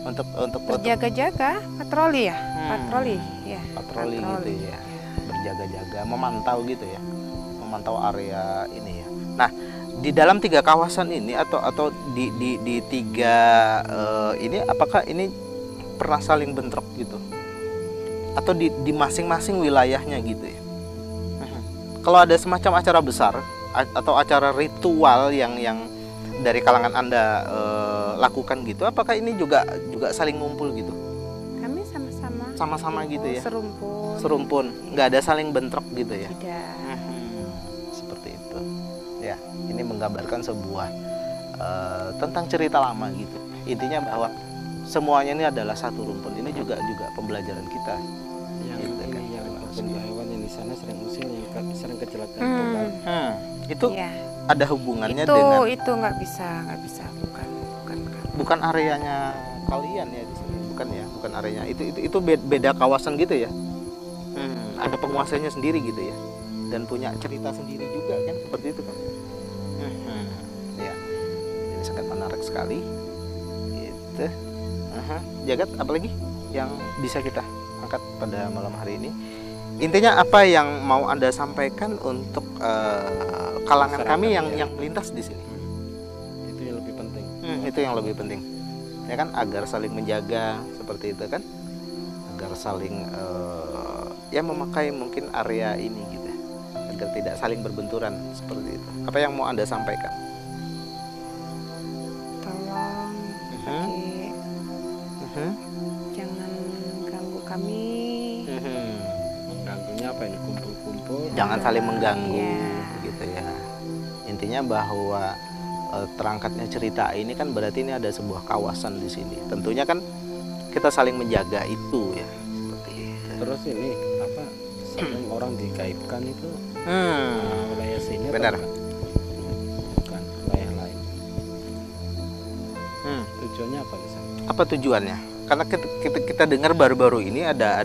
S1: Untuk
S2: Berjaga-jaga, patroli ya, patroli ya.
S1: Patroli gitu ya, berjaga-jaga, memantau gitu ya, memantau area ini ya. Nah, di dalam 3 kawasan ini atau di 3 ini, apakah ini pernah saling bentrok gitu? Atau di masing-masing wilayahnya gitu ya? Kalau ada semacam acara besar atau acara ritual yang dari kalangan Anda lakukan gitu, apakah ini juga saling ngumpul gitu?
S2: Kami
S1: Sama-sama gitu ya?
S2: Serumpun.
S1: Nggak ada saling bentrok gitu ya?
S2: Tidak.
S1: Seperti itu. Ya, ini menggambarkan sebuah tentang cerita lama gitu. Intinya bahwa semuanya ini adalah satu rumpun. Ini juga pembelajaran kita.
S3: Yang hewan yang di sana sering usil, yang sering kecelakaan
S1: itu
S2: Ya.
S1: ada hubungannya
S2: Itu
S1: dengan
S2: nggak bisa,
S1: bukan areanya kalian ya di sini, bukan ya, bukan areanya. Itu beda kawasan gitu ya. Ada penguasanya sendiri gitu ya. Dan punya cerita sendiri juga kan, seperti itu kan. Ya. Ini sangat menarik sekali. Gitu. Jagat, apalagi yang bisa kita angkat pada malam hari ini? Intinya apa yang mau Anda sampaikan untuk kalangan kami yang melintas di sini?
S3: Itu yang lebih penting.
S1: Itu yang lebih penting, ya kan, agar saling menjaga seperti itu kan, agar saling ya memakai mungkin area ini gitu, agar tidak saling berbenturan seperti itu. Apa yang mau Anda sampaikan?
S2: Tolong adik, jangan ganggu kami.
S3: Mengganggunya apa ini? Kumpul-kumpul.
S1: Jangan saling mengganggu,
S2: Iya.
S1: gitu ya. Intinya bahwa terangkatnya cerita ini kan berarti ini ada sebuah kawasan di sini. Tentunya kan kita saling menjaga itu ya, seperti itu.
S3: Terus ini apa? Sering orang digaibkan itu wilayah sini.
S1: Benar.
S3: Atau bukan wilayah lain. Tujuannya apa di sana?
S1: Apa tujuannya? Karena kita dengar baru-baru ini ada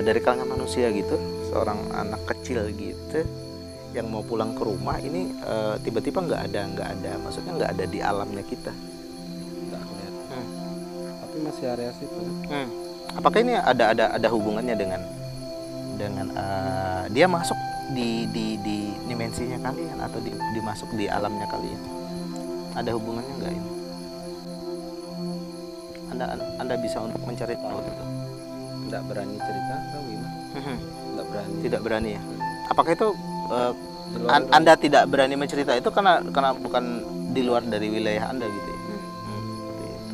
S1: dari kalangan manusia gitu, seorang anak kecil gitu yang mau pulang ke rumah ini tiba-tiba nggak ada, maksudnya nggak ada di alamnya kita.
S3: Nggak kelihatan. Tapi masih area situ.
S1: Apakah ini ada hubungannya dengan dia masuk di dimensinya kalian atau dimasuk di alamnya kalian? Ada hubungannya nggak ini? Anda bisa untuk mencari tahu itu?
S3: Nggak berani cerita atau gimana? Nggak berani.
S1: Tidak berani ya? Apakah itu
S3: Di luar
S1: Anda tidak berani mencerita itu karena bukan di luar dari wilayah Anda gitu ya? Seperti itu.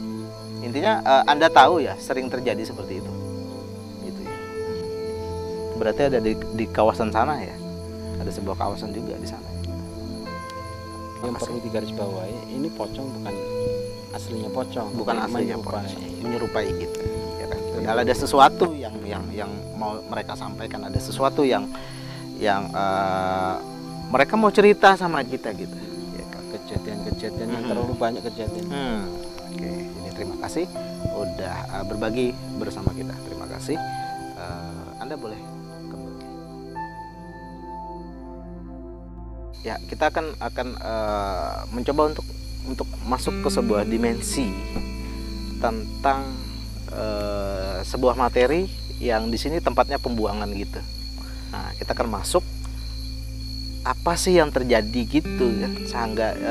S1: Intinya Anda tahu ya, sering terjadi seperti itu. Gitu ya. Berarti ada di kawasan sana ya? Ada sebuah kawasan juga di sana.
S3: yang perlu digarisbawahi, ini pocong bukan aslinya pocong,
S1: Bukan
S3: tapi
S1: aslinya
S3: menyerupai.
S1: pocong, menyerupai gitu. Ya kan? Padahal ada sesuatu yang mau mereka sampaikan, ada sesuatu yang mereka mau cerita sama kita gitu. Ya kan?
S3: Kejadian-kejadian yang terlalu banyak kejadian.
S1: Oke, ini terima kasih udah berbagi bersama kita. Terima kasih. Anda boleh kembali. Ya, kita akan mencoba untuk masuk ke sebuah dimensi tentang sebuah materi yang di sini tempatnya pembuangan gitu. Nah, kita akan masuk apa sih yang terjadi gitu kan,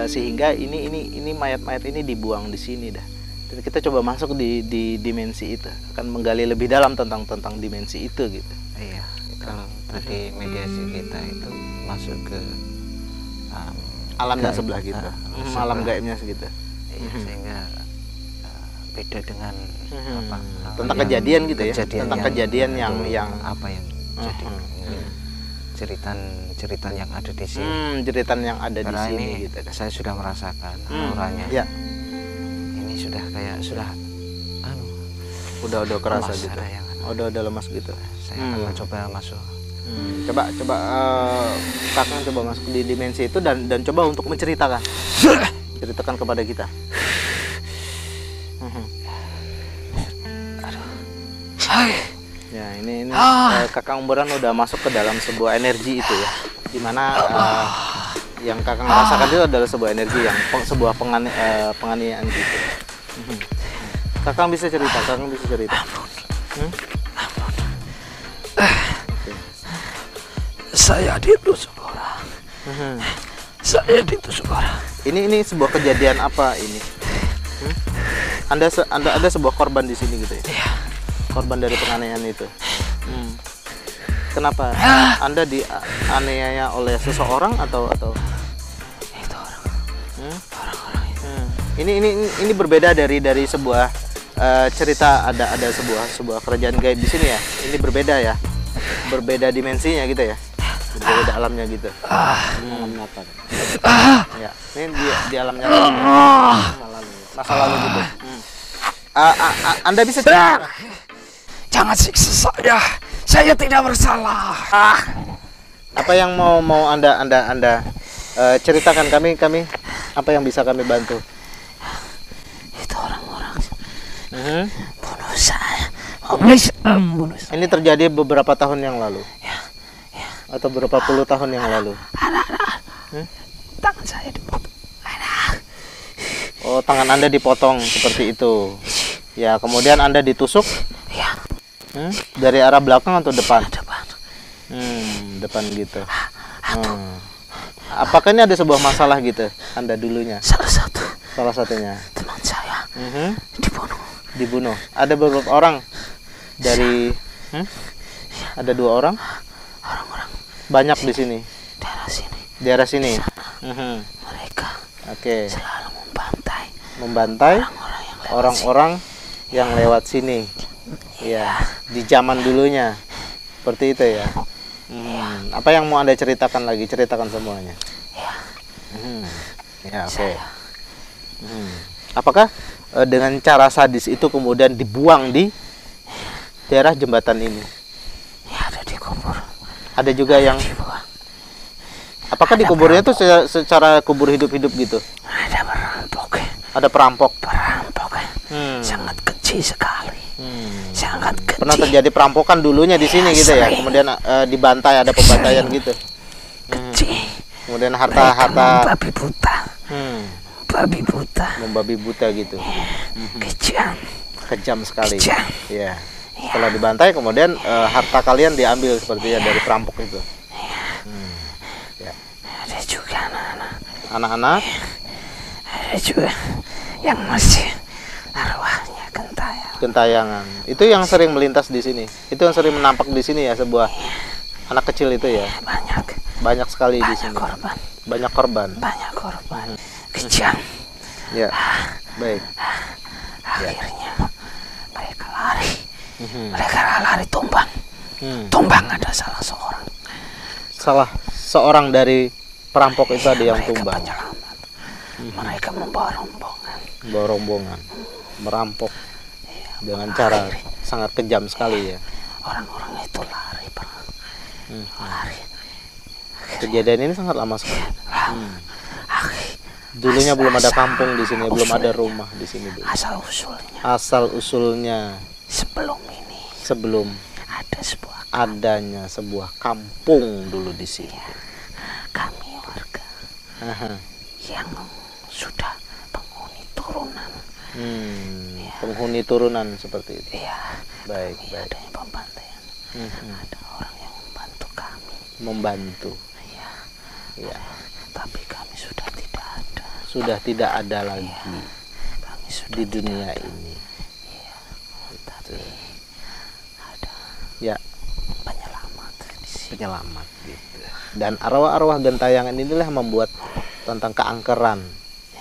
S1: sehingga ini mayat-mayat ini dibuang di sini dah. Dan kita coba masuk di dimensi itu, akan menggali lebih dalam tentang dimensi itu gitu.
S5: Iya, kalau tadi mediasi kita itu masuk ke
S1: Alam yang
S5: gaib.
S1: sebelah gitu,
S5: Sebelah.
S1: alam gaibnya segitu.
S5: Iya, sehingga beda dengan apa
S1: Tentang
S5: yang-
S1: kejadian gitu ya,
S5: kejadian
S1: tentang kejadian
S5: dulu,
S1: yang
S5: apa yang jadi cerita yang ada di sini.
S1: jeritan yang ada di
S5: Karena
S1: sini
S5: ini
S1: gitu kan.
S5: saya sudah merasakan auranya.
S1: Ya,
S5: Ini sudah kayak
S1: udah kerasa
S5: lemas
S1: gitu.
S5: ada yang
S1: Udah lemas gitu.
S5: saya akan mencoba masuk.
S1: Coba Kakang coba masuk di dimensi itu dan coba untuk menceritakan Ceritakan kepada kita. Ya, ini Kakang Boran udah masuk ke dalam sebuah energi itu ya, dimana yang Kakang rasakan itu adalah sebuah energi yang sebuah penganiayaan gitu. Kakang bisa cerita,
S6: Saya ditusuk orang. Saya ditusuk orang.
S1: Ini sebuah kejadian apa ini? Anda ada sebuah korban di sini gitu ya?
S6: Iya.
S1: Korban dari penganiayaan itu. Kenapa Anda dianiaya oleh seseorang atau?
S6: Itu orang. Orang-orang itu.
S1: Ini berbeda dari sebuah cerita ada sebuah kerajaan gaib di sini ya. Ini berbeda ya. Berbeda dimensinya gitu ya. Berbeda alamnya gitu. Alam nyata. Ya, ini di alam nyata. Masa lalu gitu. Anda bisa
S6: Jangan siksa saya. Saya tidak bersalah.
S1: Apa yang mau Anda ceritakan kami apa yang bisa kami bantu?
S6: Itu orang-orang bunuh saya. Bunuh saya.
S1: Ini terjadi beberapa tahun yang lalu. Atau beberapa puluh tahun yang lalu.
S6: Tangan saya dipotong.
S1: Oh, tangan Anda dipotong seperti itu. Ya, kemudian Anda ditusuk.
S6: Ya.
S1: Dari arah belakang atau depan?
S6: Depan.
S1: Depan gitu. Apakah ini ada sebuah masalah gitu Anda dulunya? Salah satunya.
S6: Teman saya
S1: Dibunuh. Ada beberapa orang dari ada 2 orang?
S6: Orang-orang
S1: Banyak di sini. Daerah sini.
S6: Mereka selalu
S1: membantai orang-orang yang lewat sini. Ya, di zaman dulunya. Seperti itu ya. Apa yang mau Anda ceritakan lagi? Ceritakan semuanya. Ya, oke. Apakah dengan cara sadis itu kemudian dibuang di daerah jembatan ini?
S6: Ya, ada dikubur.
S1: Ada juga yang apakah dikuburnya itu secara kubur hidup-hidup gitu?
S6: Ada perampok.
S1: Ada perampok.
S6: Sangat kecil sekali. Sangat kecil.
S1: Pernah terjadi perampokan dulunya di sini gitu ya. Kemudian dibantai, ada pembantaian gitu.
S6: Kecil.
S1: Kemudian harta
S6: Membabi buta.
S1: Membabi buta gitu. Kejam sekali. Ya. Setelah dibantai kemudian harta kalian diambil sepertinya dari perampok itu. Ya.
S6: Ada juga
S1: Anak-anak.
S6: Ada juga yang masih arwahnya
S1: gentayangan. Itu yang sering melintas di sini. Itu yang sering menampak di sini ya, sebuah anak kecil itu ya. Banyak sekali di sini. Banyak korban.
S6: Kejam.
S1: Ya. Baik.
S6: Akhirnya mereka lari. Mereka lari tumbang. Tumbang ada salah
S1: seorang dari perampok itu ada yang tumbang.
S6: Mereka membawa
S1: rombongan. Merampok dengan cara sangat kejam sekali ya.
S6: Orang-orang itu lari.
S1: Kejadian ini sangat lama sekali. Dulunya belum ada kampung di sini, belum ada rumah di sini dulu. Asal usulnya sebelum adanya sebuah kampung dulu di sini.
S6: Kami warga yang sudah
S1: penghuni turunan seperti itu.
S6: Iya.
S1: Baik.
S6: Adanya pembantaian. Ada orang yang membantu kami.
S1: Membantu.
S6: Iya. Tapi kami
S1: sudah tidak ada lagi
S6: kami
S1: di dunia ini.
S6: Iya. Tapi ada
S1: penyelamat di sini. Penyelamat gitu. Dan arwah-arwah gentayangan inilah membuat tentang keangkeran.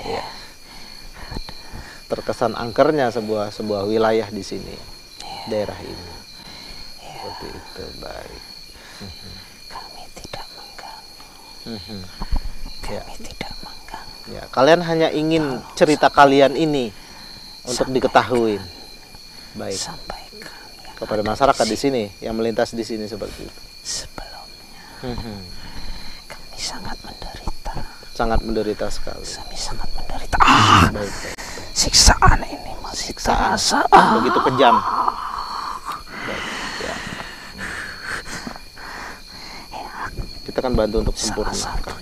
S1: Ya. Terkesan angkernya sebuah wilayah di sini, daerah ini. Seperti itu. Baik.
S6: Kami tidak mengganggu.
S1: Ya, kalian hanya ingin cerita kalian ini untuk diketahui. Baik.
S6: Sampaikan
S1: kepada masyarakat di sini yang melintas di sini seperti itu.
S6: Sebelumnya kami sangat menderita.
S1: Sangat menderita sekali.
S6: Kami sangat menderita.
S1: Baik, baik.
S6: Siksaan ini masih terasa.
S1: Begitu kejam. Baik, ya. Kita akan bantu untuk sempurnakan.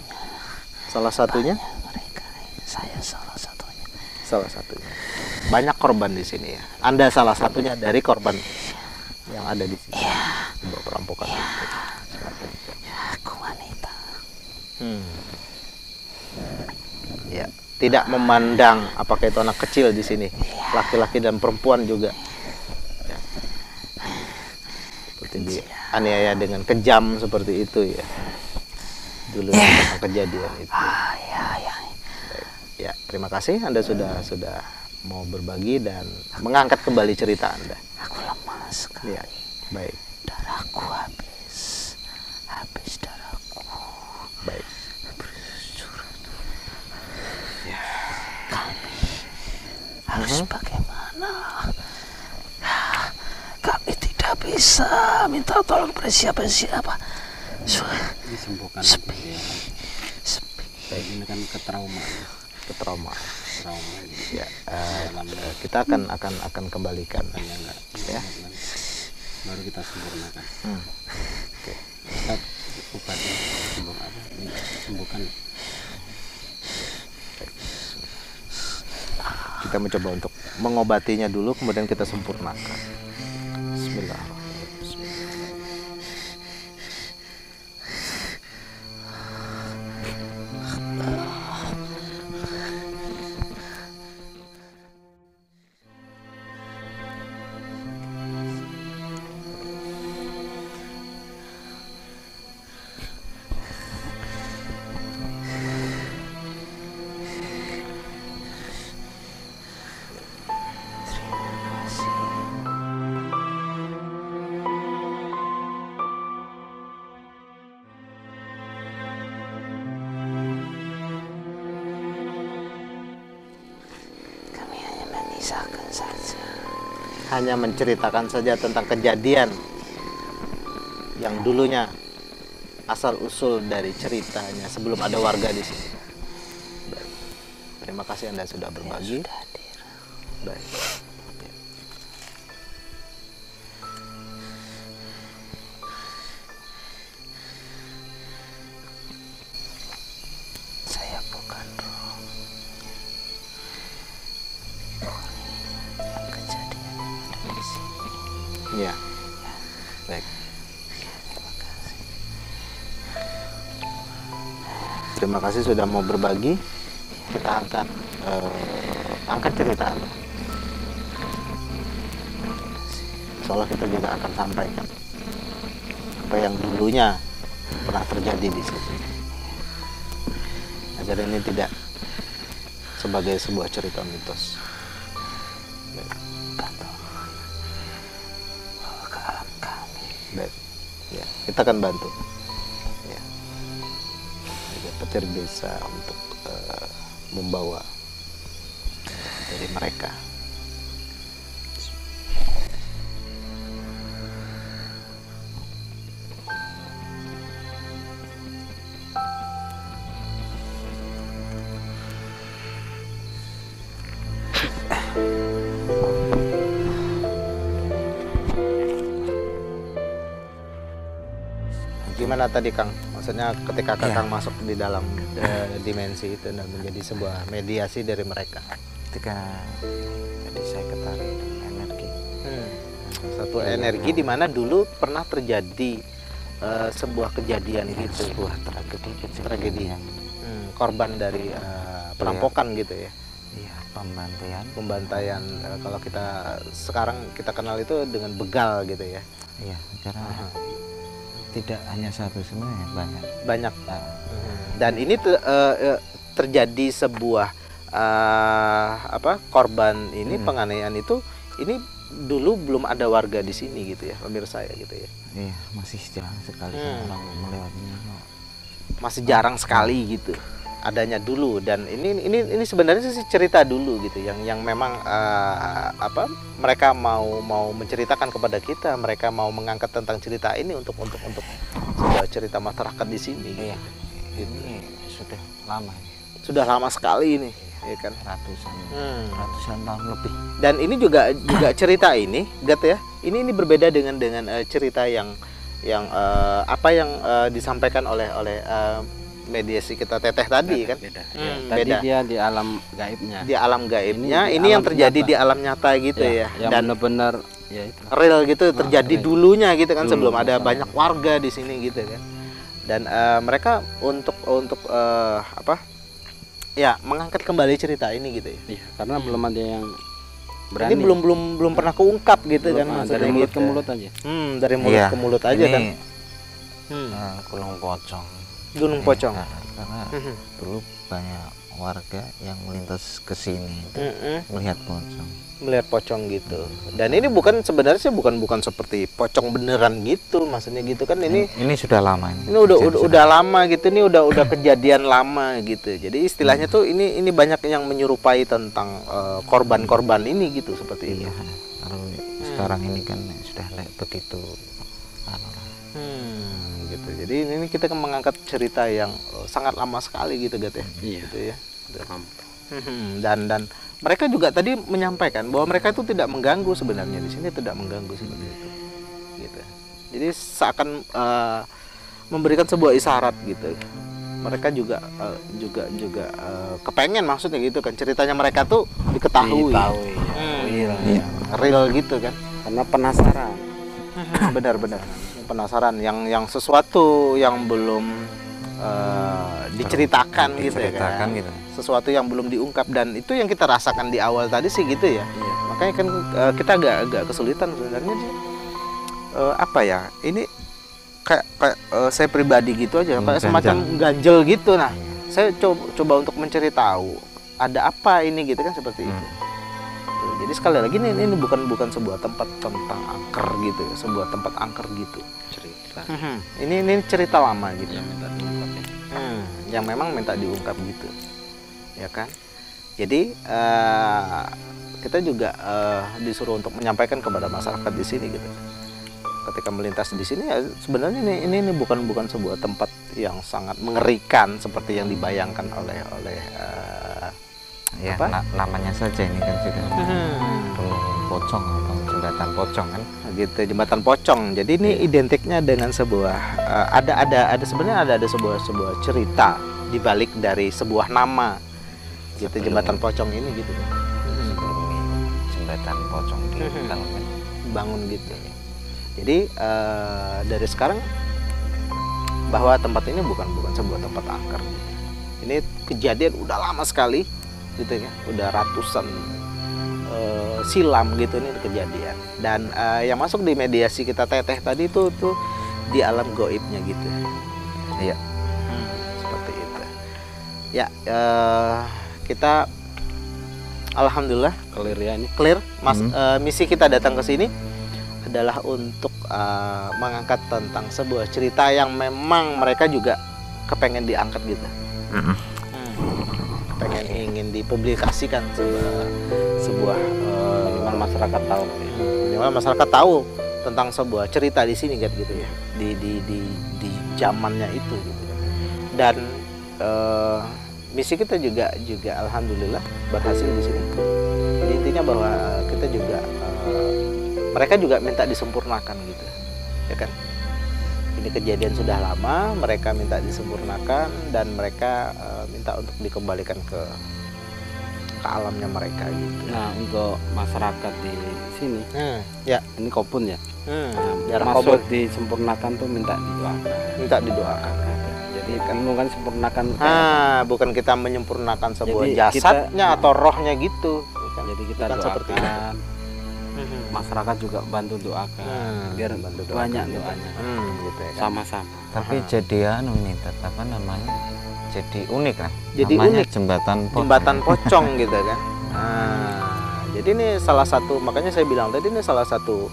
S1: Salah satunya?
S6: Mereka, saya salah satunya.
S1: Salah satunya. Banyak korban di sini ya. Anda salah satunya dari korban yang ada di sini. Sebuah perampokan.
S6: Aku wanita.
S1: Ya, tidak memandang apakah itu anak kecil di sini, laki-laki dan perempuan juga. Ya. Seperti dianiaya dengan kejam seperti itu ya. Dulu tentang kejadian itu. Baik. Ya, terima kasih Anda sudah mau berbagi dan mengangkat kembali cerita Anda.
S6: Aku lemah sekali.
S1: Ya, baik.
S6: Darahku habis darahku.
S1: Baik.
S6: Harus bagaimana? Kami tidak bisa minta tolong pada siapa-siapa.
S3: Disembuhkan.
S6: Sepi.
S3: Ini kan ketraumaan.
S1: Trauma. Ya,
S3: Dalamnya
S1: kita akan kembalikan. Ya.
S3: baru kita sempurnakan.
S1: Oke.
S3: Kita obatnya sembuhkan.
S1: Kita mencoba untuk mengobatinya dulu, kemudian kita sempurnakan. Bismillahirrahmanirrahim.
S6: Kami hanya mengisahkan saja.
S1: Hanya menceritakan saja tentang kejadian yang dulunya asal usul dari ceritanya sebelum ada warga di sini. Baik. Terima kasih Anda sudah berbagi.
S6: Sudah hadir.
S1: Baik. Ya.
S6: Saya bukan roh. Yang kejadian ada di sini.
S1: Ya. Baik. Terima kasih sudah mau berbagi. Kita akan angkat cerita Anda. Soalnya kita juga akan sampaikan apa yang dulunya pernah terjadi di sini. Agar ini tidak sebagai sebuah cerita mitos. Baik.
S6: Bawa ke alam kami.
S1: Baik. Ya, kita akan bantu. Ya. Agar petir bisa untuk membawa dari mereka. Gimana tadi Kang? Maksudnya ketika Kang masuk di dalam dimensi itu dan menjadi sebuah mediasi dari mereka.
S4: Ketika jadi saya ketarik dengan energi.
S1: Satu energi di mana dulu pernah terjadi sebuah kejadian gitu,
S4: Sebuah tragedi yang
S1: korban dari perampokan gitu ya.
S4: iya,
S1: Pembantaian kalau kita sekarang kita kenal itu dengan begal gitu ya.
S4: iya, karena tidak hanya satu, sebenarnya
S1: Banyak. Dan ini terjadi sebuah korban ini penganiayaan itu ini dulu belum ada warga di sini gitu ya, pemirsa ya gitu ya.
S4: iya, masih jarang sekali orang melewatinya.
S1: Masih jarang sekali gitu adanya dulu, dan ini sebenarnya sih cerita dulu gitu yang memang mereka mau menceritakan kepada kita, mereka mau mengangkat tentang cerita ini untuk sebuah cerita masyarakat di sini.
S4: Iya.
S5: Ini sudah lama ya.
S1: Sudah lama sekali ini, ya kan?
S5: Ratusan tahun lebih.
S1: Dan ini juga cerita ini, Gat ya. Ini berbeda dengan cerita yang apa yang disampaikan oleh mediasi kita Teteh tadi kan.
S3: Beda.
S1: Hmm,
S3: Tadi
S1: beda.
S3: dia di alam gaibnya.
S1: Di alam gaibnya,
S3: Ini di
S1: ini yang
S3: alam
S1: terjadi
S3: nyata.
S1: di alam nyata gitu ya.
S3: Yang
S1: Dan
S3: benar-benar ya itu.
S1: real gitu terjadi
S3: real.
S1: dulunya gitu kan,
S3: Dulu,
S1: sebelum ada
S3: betul.
S1: banyak warga di sini gitu kan. Dan mereka untuk apa? Ya, mengangkat kembali cerita ini gitu ya.
S3: Iya, karena belum ada yang berani.
S1: Ini belum pernah keungkap gitu kan
S3: Belum,
S1: maksudnya
S3: dari mulut
S1: gitu.
S3: ke mulut aja.
S1: Dari mulut
S4: Iya,
S1: ke mulut aja
S4: ini,
S1: kan.
S5: Gunung Pocong.
S1: Gunung Pocong.
S5: Karena
S1: Mhm.
S5: dulu banyak warga yang melintas ke sini itu melihat pocong.
S1: Melihat pocong gitu. Dan ini sebenarnya bukan seperti pocong beneran gitu, maksudnya gitu kan. Ini
S4: sudah lama ini.
S1: ini udah lama gitu, ini udah kejadian lama gitu. Jadi istilahnya tuh ini banyak yang menyerupai tentang korban-korban ini gitu, seperti itu.
S5: Iya. Kalau sekarang ini kan sudah begitu anu lah.
S1: Gitu. Jadi ini kita kan mengangkat cerita yang sangat lama sekali gitu, Gat ya.
S3: Iya.
S1: Gitu ya. Dan mereka juga tadi menyampaikan bahwa mereka itu tidak mengganggu sebenarnya di sini, tidak mengganggu seperti itu. Gitu. Jadi seakan memberikan sebuah isyarat gitu. Mereka juga kepengen maksudnya gitu kan, ceritanya mereka tuh diketahui. Real gitu kan.
S3: Karena penasaran.
S1: Benar-benar penasaran yang sesuatu yang belum diceritakan gitu ya kan.
S4: Gitu.
S1: Sesuatu yang belum diungkap, dan itu yang kita rasakan di awal tadi sih gitu ya.
S3: Iya.
S1: Makanya kan kita agak kesulitan sebenarnya sih. Apa ya? Ini kayak saya pribadi gitu aja, kayak semacam ganjel gitu. Nah, saya coba untuk mencari tahu ada apa ini gitu kan, seperti itu. Jadi sekali lagi ini bukan sebuah tempat tentang angker gitu ya, sebuah tempat angker gitu.
S3: Cerita.
S1: Ini cerita lama gitu.
S3: Yang minta diungkap ya.
S1: Yang memang minta diungkap gitu, ya kan. Jadi kita juga disuruh untuk menyampaikan kepada masyarakat di sini gitu. Ketika melintas di sini ya sebenarnya ini bukan sebuah tempat yang sangat mengerikan seperti yang dibayangkan oleh
S4: Ya,
S1: apa?
S4: namanya saja ini kan sudah pocong atau jembatan pocong kan.
S1: Gitu, jembatan pocong. Jadi ini identiknya dengan sebuah ada sebenarnya ada sebuah cerita di balik dari sebuah nama gitu, jembatan pocong ini gitu.
S4: Jembatan pocong
S1: Bangun gitu. Jadi dari sekarang bahwa tempat ini bukan sebuah tempat angker. Ini kejadian udah lama sekali gitu ya, udah ratusan silam gitu ini kejadian. Dan yang masuk di mediasi kita Teteh tadi itu tuh di alam goibnya gitu.
S4: Iya.
S1: Seperti itu. Ya, kita alhamdulillah
S3: Clear ya ini.
S1: clear, Mas. Misi kita datang ke sini adalah untuk mengangkat tentang sebuah cerita yang memang mereka juga kepengen diangkat gitu. Pengen ingin dipublikasikan sebuah
S3: Minimal masyarakat tahu.
S1: minimal masyarakat tahu tentang sebuah cerita di sini gitu ya, di zamannya itu gitu. Dan misi kita juga alhamdulillah berhasil di sini. Jadi intinya bahwa kita juga mereka juga minta disempurnakan gitu, ya kan. Ini kejadian sudah lama, mereka minta disempurnakan dan mereka minta untuk dikembalikan ke alamnya mereka gitu.
S3: Nah, untuk masyarakat di sini,
S1: Ya,
S3: ini Kobun ya.
S1: daerah
S3: Masuk
S1: Kobun
S3: disempurnakan tuh minta didoakan.
S1: minta didoakan.
S3: Jadi bingung kan sempurnakan.
S1: Bukan kita menyempurnakan sebuah
S3: Jadi
S1: jasadnya atau rohnya gitu. Bukan.
S3: Jadi kita
S1: Bukan seperti
S3: doakan. Masyarakat juga bantu doakan. Biar
S1: bantu doakan
S3: banyak
S1: gitu.
S3: doanya.
S1: Gitu ya kan.
S3: Sama-sama.
S4: Tapi jadi anu nih, apa namanya? Jadi unik lah.
S1: Jadi
S4: namanya
S1: unik.
S4: jembatan pocong.
S1: Jembatan pocong gitu kan. Jadi ini salah satu, makanya saya bilang tadi ini salah satu,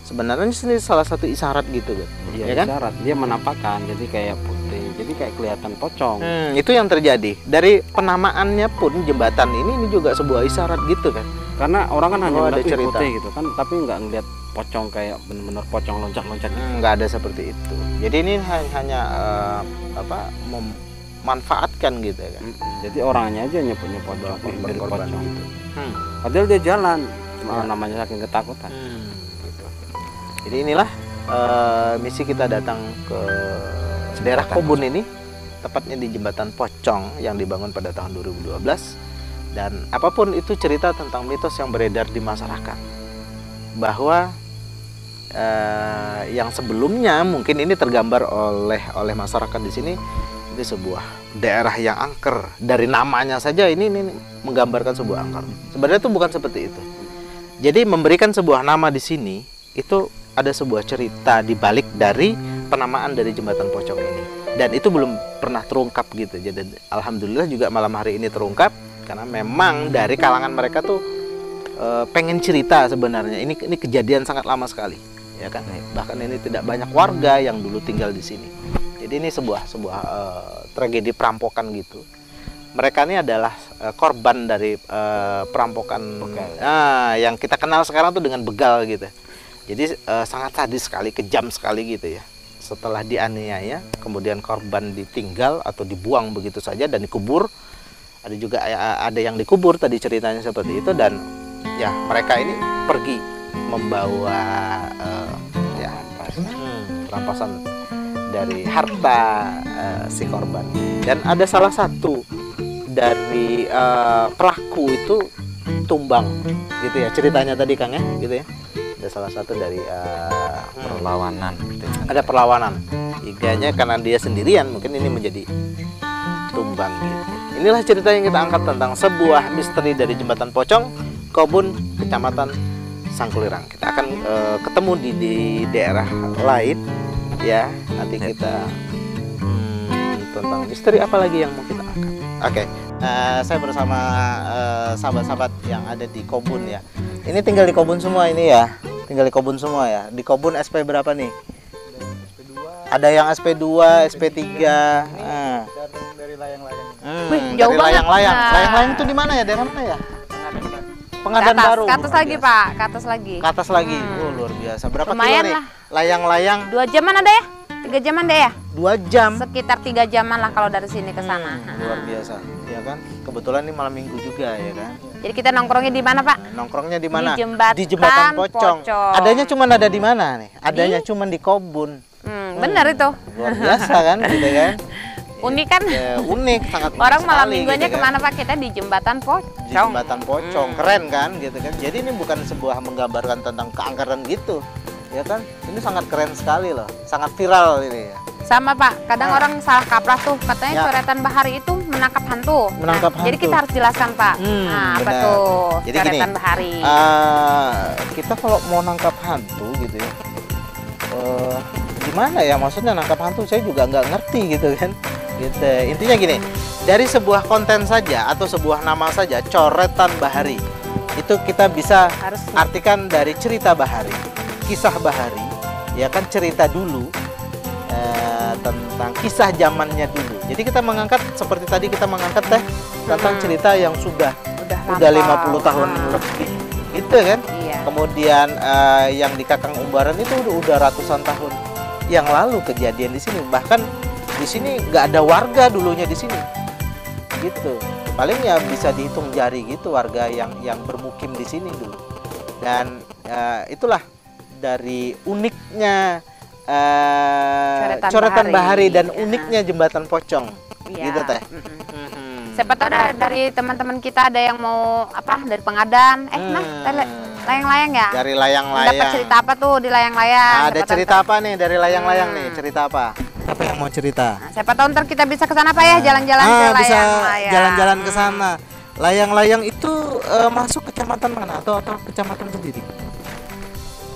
S1: sebenarnya ini salah satu isyarat gitu kan.
S3: Iya,
S1: Ya kan?
S3: isyarat. Dia menampakkan jadi kayak putih. Jadi kayak kelihatan pocong.
S1: Itu yang terjadi. Dari penamaannya pun jembatan ini juga sebuah isyarat gitu kan.
S3: Karena orang kan hanya
S1: Oh, ada
S3: melihat "Ih,
S1: cerita."
S3: putih gitu kan, tapi nggak ngeliat pocong kayak bener-bener pocong loncat-loncat gitu.
S1: Nggak ada seperti itu. Jadi ini hanya manfaatkan gitu kan.
S3: Jadi orangnya aja nyepot
S1: Berkorban gitu.
S3: Padahal dia jalan, cuma namanya saking ketakutan.
S1: Gitu. Jadi inilah misi kita datang ke daerah Kobun ini, tepatnya di Jembatan Pocong yang dibangun pada tahun 2012. Dan apapun itu cerita tentang mitos yang beredar di masyarakat, bahwa yang sebelumnya mungkin ini tergambar oleh masyarakat di sini, itu sebuah daerah yang angker. Dari namanya saja ini menggambarkan sebuah angker. Sebenarnya itu bukan seperti itu. Jadi memberikan sebuah nama di sini itu ada sebuah cerita di balik dari penamaan dari Jembatan Pocong ini. Dan itu belum pernah terungkap gitu. Jadi alhamdulillah juga malam hari ini terungkap, karena memang dari kalangan mereka tuh pengen cerita sebenarnya. Ini kejadian sangat lama sekali, ya kan? Bahkan ini tidak banyak warga yang dulu tinggal di sini. Jadi ini sebuah tragedi perampokan gitu. Mereka ini adalah korban dari perampokan yang kita kenal sekarang tuh dengan begal gitu. Jadi sangat sadis sekali, kejam sekali gitu ya. Setelah dianiaya, kemudian korban ditinggal atau dibuang begitu saja dan dikubur. Ada juga ada yang dikubur tadi ceritanya seperti itu, dan ya mereka ini pergi membawa rampasan dari harta si korban. Dan ada salah satu dari pelaku itu tumbang gitu ya ceritanya tadi Kang ya, gitu ya. Ada salah satu dari
S5: Perlawanan gitu.
S1: ada perlawanan. Iganya karena dia sendirian mungkin ini menjadi tumbang gitu. Inilah cerita yang kita angkat tentang sebuah misteri dari Jembatan Pocong, Kobun, Kecamatan Sangkulirang. Kita akan ketemu di daerah lain ya. Nanti kita tentang misteri apa lagi yang mau kita angkat. Oke, saya bersama sahabat-sahabat yang ada di Kobun ya. Ini tinggal di Kobun semua ini ya. Tinggal di Kobun semua ya. Di Kobun SP berapa nih? Ada yang SP2, SP3.
S6: Dari layang-layang.
S2: Jauh
S1: dari
S2: banget.
S1: layang-layang.
S2: Nah.
S1: Layang-layang itu di mana ya? Daerah mana ya? Pengadaan baru.
S2: Ke atas lagi Pak, ke atas lagi.
S1: Ke atas lagi. Oh, luar biasa. Berapa
S2: Lumayan
S1: kilo nih?
S2: lah.
S1: Layang-layang
S2: 2 jaman ada ya? 3 jaman deh ya?
S1: 2 jam.
S2: Sekitar 3 jaman lah kalau dari sini ke sana.
S1: Luar biasa. Ya kan? Kebetulan ini malam Minggu juga ya kan?
S2: Jadi kita nongkrongnya di mana Pak?
S1: Nongkrongnya di mana?
S2: Di Jembatan
S1: Jembatan Pocong.
S2: Pocong.
S1: Adanya cuma ada di mana nih? Adanya cuma di Kobun.
S2: Bener itu.
S1: Luar biasa kan gitu kan?
S2: Unik kan?
S1: Ya, unik, sangat unik
S2: Orang malam
S1: sekali,
S2: mingguannya
S1: gitu kan?
S2: kemana Pak? Kita di Jembatan Pocong.
S1: Di Jembatan Pocong. Keren kan gitu kan? Jadi ini bukan sebuah menggambarkan tentang keangkeran gitu. Ya kan? Ini sangat keren sekali loh. Sangat viral ini ya.
S2: Sama Pak, kadang orang salah kaprah tuh, katanya
S1: Ya.
S2: coretan bahari itu menangkap hantu.
S1: Menangkap
S2: Jadi
S1: hantu.
S2: kita harus jelaskan Pak. Apa
S1: benar.
S2: tuh
S1: Jadi
S2: coretan
S1: gini,
S2: bahari?
S1: Kita kalau mau nangkap hantu gitu ya, gimana ya maksudnya nangkap hantu? Saya juga nggak ngerti gitu kan. Gitu. Intinya gini, dari sebuah konten saja atau sebuah nama saja, coretan bahari, itu kita bisa
S2: Harus
S1: artikan dari cerita bahari, kisah bahari, ya kan, cerita dulu. Tentang kisah zamannya dulu. Jadi kita mengangkat seperti tadi kita mengangkat tentang cerita yang sudah
S2: udah
S1: 50 tahun lebih, gitu kan?
S2: Iya.
S1: Kemudian yang di Kakang Umbaran itu udah ratusan tahun yang lalu kejadian di sini. Bahkan di sini nggak ada warga dulunya di sini, gitu. Paling ya bisa dihitung jari gitu warga yang bermukim di sini dulu. Dan itulah dari uniknya coretan bahari dan uniknya Jembatan Pocong,
S2: Iya.
S1: gitu teh.
S2: Siapa tahu dari teman-teman kita ada yang mau apa dari Pengadan. Layang-layang ya?
S1: Dari layang-layang.
S2: Dapat cerita apa tuh di layang-layang?
S1: Ada
S2: Siapa tahu
S1: cerita apa nih dari layang-layang nih? Cerita apa? Siapa yang mau cerita?
S2: Siapa tahu ntar kita bisa ke sana Pak ya, jalan-jalan ke
S1: Bisa
S2: layang-layang.
S1: jalan-jalan ke sana. Layang-layang itu masuk kecamatan mana atau kecamatan sendiri?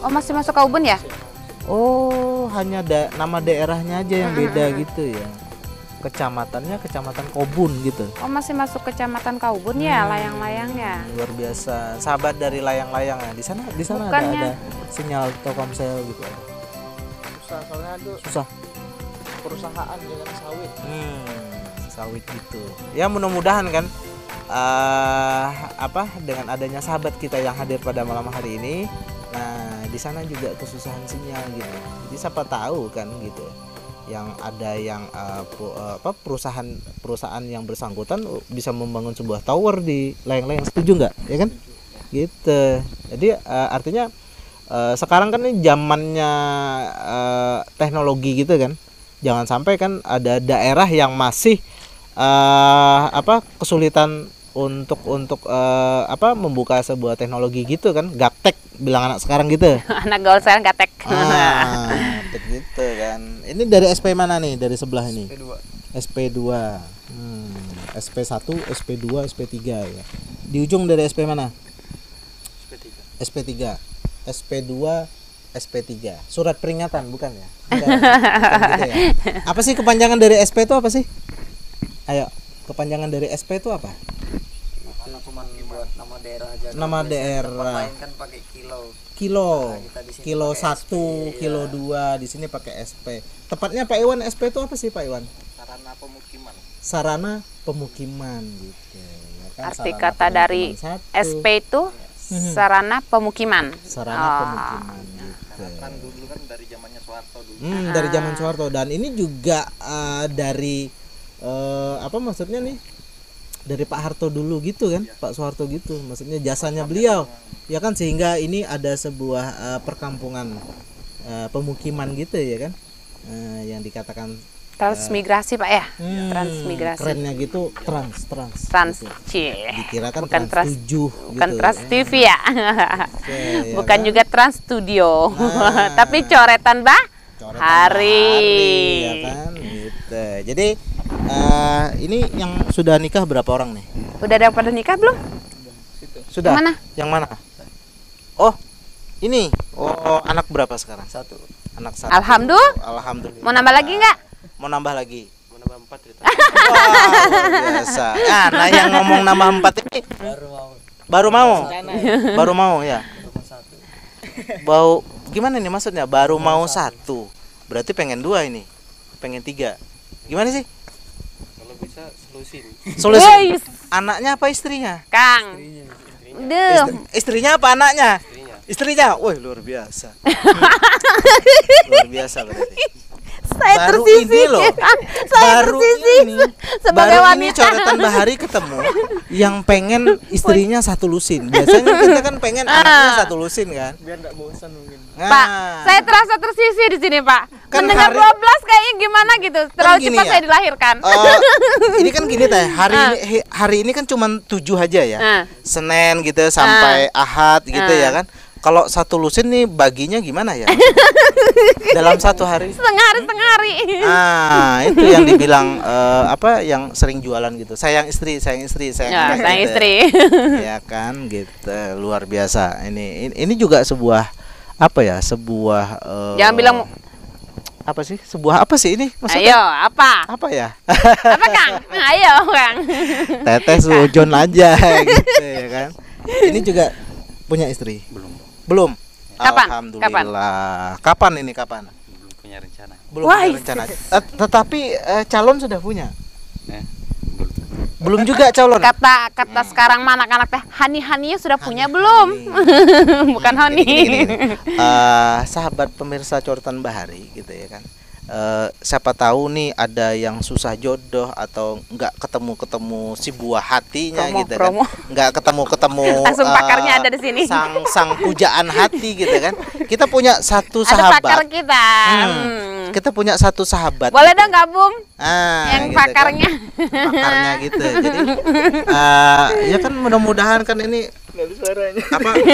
S2: Oh, masih masuk Kaubun ya?
S1: Oh, hanya nama daerahnya aja yang beda gitu ya. Kecamatannya Kecamatan Kobun gitu.
S2: Oh, masih masuk kecamatan Kaubun ya, layang-layangnya.
S1: Luar biasa. Sahabat dari layang-layang ya. Di sana
S2: Bukannya-
S1: ada sinyal Telkomsel gitu.
S6: Susah, soalnya itu
S1: Susah.
S6: perusahaan dengan sawit.
S1: Sawit gitu. Ya mudah-mudahan kan dengan adanya sahabat kita yang hadir pada malam hari ini, nah di sana juga kesusahan sinyal gitu. Jadi siapa tahu kan gitu. yang ada yang perusahaan yang bersangkutan bisa membangun sebuah tower di layang-layang, setuju nggak ya kan gitu. Jadi artinya sekarang kan ini zamannya teknologi gitu kan, jangan sampai kan ada daerah yang masih kesulitan untuk membuka sebuah teknologi gitu kan, gaptek bilang anak sekarang gitu.
S2: Anak gaul sekarang gaptek.
S1: Gaptek gitu kan. Ini dari SP mana nih, dari sebelah ini? SP2. SP1, SP2, SP3 ya. Di ujung dari SP mana? SP3. SP2, SP3. Surat peringatan bukan ya? Bukan gitu ya. Apa sih kepanjangan dari SP itu apa sih? Ayo, kepanjangan dari SP itu apa?
S5: Karena cuma buat nama daerah aja.
S1: Nama daerah.
S5: Lain kan pakai kilo.
S1: Kilo.
S5: Nah, kita di sini
S1: Kilo
S5: pakai
S1: 1,
S5: SP,
S1: kilo
S5: ya.
S1: 2, di sini pakai SP. Tepatnya Pak Iwan, SP itu apa sih Pak Iwan?
S5: Sarana pemukiman.
S1: Sarana pemukiman gitu. Ya kan?
S2: Arti
S1: Sarana
S2: kata dari
S1: pemukiman satu.
S2: SP itu sarana pemukiman.
S1: Sarana pemukiman gitu.
S5: Kan dulu kan dari zamannya Soeharto dulu.
S1: Dari zaman Soeharto, dan ini juga dari maksudnya nih, dari Pak Harto dulu gitu kan, Pak Soeharto gitu, maksudnya jasanya beliau ya kan, sehingga ini ada sebuah perkampungan pemukiman gitu ya kan, yang dikatakan
S2: Transmigrasi Pak ya. Transmigrasi.
S1: kerennya gitu, trans
S2: Trans.
S1: gitu.
S2: Cie.
S1: Dikirakan
S2: Bukan
S1: trans 7
S2: bukan
S1: gitu,
S2: Trans
S1: ya.
S2: TV ya.
S1: Oke, ya
S2: Bukan
S1: kan?
S2: juga Trans Studio.
S1: Nah.
S2: Tapi coretan
S1: Coretan
S2: Hari.
S1: ya kan gitu. Jadi ini yang sudah nikah berapa orang nih?
S2: Udah ada pada nikah belum?
S1: Sudah.
S2: Yang mana?
S1: Yang mana? Oh, ini. Oh, anak berapa sekarang?
S5: Satu.
S1: Anak 1.
S2: Alhamdulillah. Mau nambah lagi nggak?
S1: Mau nambah lagi.
S5: Mau nambah 4 itu.
S1: Wah, luar biasa. Nah, yang ngomong nambah 4 ini
S5: Baru mau.
S1: baru mau ya. Bau gimana nih maksudnya? Baru mau 1. Berarti pengen 2 ini. Pengen 3. Gimana sih?
S5: Kalau bisa selusin.
S1: Solusi.
S2: Wih,
S1: Anaknya apa istrinya?
S2: Kang. Duh.
S1: Istrinya apa anaknya? Istrinya. Wih, luar biasa. Luar biasa berarti.
S2: Saya
S1: Baru
S2: tersisih.
S1: ini loh.
S2: Saya
S1: Baru
S2: tersisih
S1: ini.
S2: sebagai
S1: Baru
S2: wanita.
S1: ini coretan Bahari ketemu yang pengen istrinya 1 lusin. Biasanya kita kan pengen anaknya 1 lusin kan.
S5: Biar enggak bosan mungkin.
S1: Nah,
S2: Pak, saya terasa tersisih di sini, Pak.
S1: Kan
S2: Mendengar
S1: hari-
S2: 12 kayaknya gimana gitu. Terlalu
S1: gini
S2: cepat
S1: ya.
S2: saya dilahirkan.
S1: ini kan gini teh. Hari ini kan cuma 7 aja ya.
S2: Ah.
S1: Senin gitu sampai Ahad gitu ya kan. Kalau 1 lusin nih baginya gimana ya? Dalam 1 hari.
S2: Setengah hari.
S1: Itu yang dibilang yang sering jualan gitu. Sayang istri.
S2: Ya,
S1: gitu.
S2: sayang istri.
S1: Ya kan gitu. Luar biasa. Ini juga sebuah sebuah
S2: Jangan bilang
S1: apa sih? Sebuah apa sih ini? Maksudnya
S2: ayo, apa?
S1: apa ya?
S2: Apa, Kang? Ayo, Kang.
S1: Teteh sujon aja gitu ya kan. Ini juga punya istri? Belum.
S2: Kapan?
S1: Alhamdulillah. Kapan ini kapan?
S4: Belum punya rencana.
S1: Belum
S2: Wah,
S1: punya rencana. Tetapi calon sudah punya.
S4: Belum.
S1: Belum juga calon.
S2: Kata sekarang mah anak-anak teh hani-haninya sudah punya belum? Bukan hani.
S1: Gini. Sahabat pemirsa coretan Bahari gitu ya kan. Siapa tahu nih ada yang susah jodoh atau nggak ketemu si buah hatinya gitu
S2: Promo.
S1: kan, nggak ketemu
S2: Langsung pakarnya ada di sini.
S1: sang pujaan hati gitu kan. Kita punya satu
S2: Ada pakar
S1: sahabat.
S2: kita.
S1: Kita punya satu sahabat.
S2: Boleh
S1: gitu.
S2: dong gabung yang
S1: Gitu
S2: pakarnya.
S1: kan. Pakarnya gitu. Jadi ya kan mudah-mudahan kan ini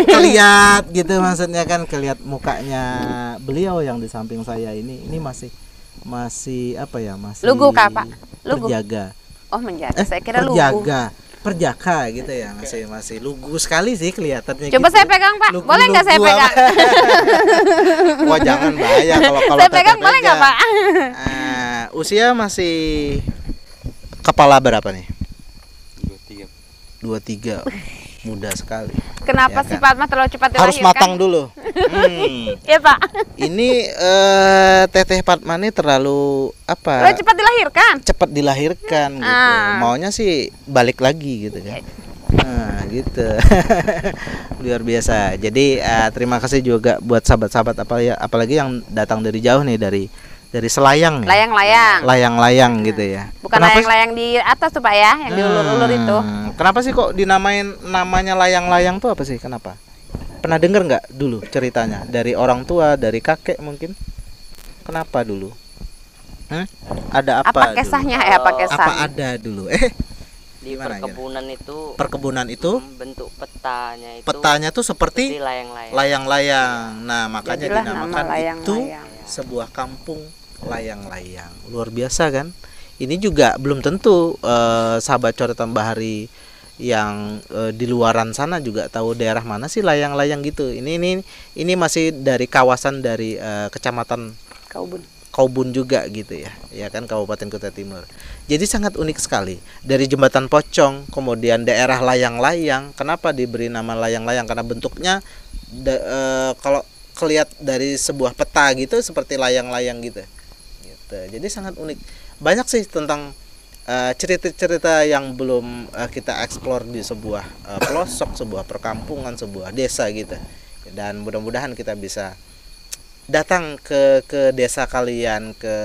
S1: kelihat gitu, maksudnya kan kelihat mukanya beliau yang di samping saya ini masih masih
S2: Lugu, Kak, Pak? Lugu.
S1: Berjaga.
S2: Oh, menjaga. Saya kira lugu.
S1: Perjaka gitu ya, masih lugu sekali sih kelihatannya.
S2: Coba
S1: gitu.
S2: saya pegang, Pak.
S1: Lugu-
S2: Boleh nggak saya
S1: lugu
S2: pegang?
S1: Wah, jangan bahaya kalau
S2: Saya pegang boleh nggak, Pak?
S1: Usia masih kepala berapa nih? 23. Muda sekali.
S2: Kenapa
S1: Ya
S2: sih
S1: kan?
S2: Pak Mah terlalu cepat dilahirkan?
S1: Harus matang dulu.
S2: Iya, Pak.
S1: Ini Teteh Fatma ini terlalu
S2: Terlalu cepat dilahirkan.
S1: cepat dilahirkan gitu. Maunya sih balik lagi gitu kan. Nah, gitu. Luar biasa. Jadi terima kasih juga buat sahabat-sahabat apalagi yang datang dari jauh nih, dari Dari selayang ya?
S2: Layang-layang.
S1: Layang-layang gitu ya.
S2: Bukan
S1: Kenapa
S2: layang-layang di atas tuh Pak ya, yang diulur-ulur itu.
S1: Kenapa sih kok dinamain namanya layang-layang tuh apa sih? Kenapa? Pernah denger nggak dulu ceritanya dari orang tua, dari kakek mungkin? Kenapa dulu? Ada apa?
S2: Apa kisahnya ya, Pak kisah?
S1: Apa ada dulu?
S6: Di
S1: Gimana,
S6: perkebunan itu
S1: Perkebunan itu
S6: bentuk petanya itu
S1: petanya tuh seperti
S6: layang-layang.
S1: layang-layang. Nah, makanya
S2: Jadilah
S1: dinamakan
S2: nama
S1: itu
S2: layang-layang.
S1: sebuah kampung layang-layang. Luar biasa kan? Ini juga belum tentu sahabat coretan bahari yang di luaran sana juga tahu daerah mana sih layang-layang gitu. Ini masih dari kawasan dari kecamatan Kaubun juga gitu ya kan, Kabupaten Kutai Timur. Jadi sangat unik sekali. Dari jembatan Pocong, kemudian daerah layang-layang. Kenapa diberi nama layang-layang? Karena bentuknya kalau kelihat dari sebuah peta gitu seperti layang-layang gitu. Jadi sangat unik. Banyak sih tentang cerita-cerita yang belum kita eksplor di sebuah pelosok, sebuah perkampungan, sebuah desa gitu. Dan mudah-mudahan kita bisa datang ke desa kalian, ke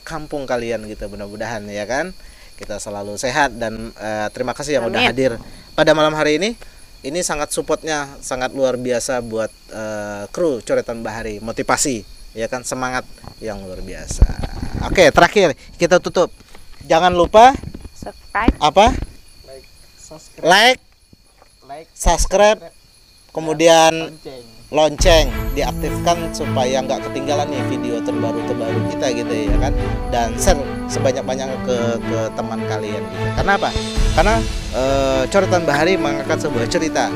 S1: kampung kalian gitu, mudah-mudahan ya kan. Kita selalu sehat dan terima kasih yang udah hadir pada malam hari ini. Ini sangat supportnya sangat luar biasa buat kru Coretan Bahari, motivasi ya kan, semangat yang luar biasa. Oke, terakhir kita tutup. Jangan lupa
S2: Subscribe.
S1: apa? Like, subscribe, kemudian lonceng diaktifkan supaya nggak ketinggalan nih video terbaru kita gitu ya kan, dan share sebanyak-banyak ke teman kalian gitu. Karena apa? Karena Coretan Bahari mengangkat sebuah cerita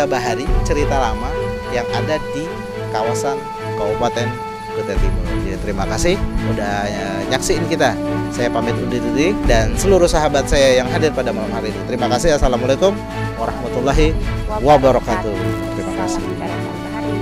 S1: bahari, cerita lama yang ada di kawasan Kabupaten Kutai Timur. Jadi terima kasih udah nyaksiin kita. Saya pamit undur diri dan seluruh sahabat saya yang hadir pada malam hari ini. Terima kasih. Assalamualaikum warahmatullahi wabarakatuh. Terima kasih.
S2: Salam Coretan Bahari.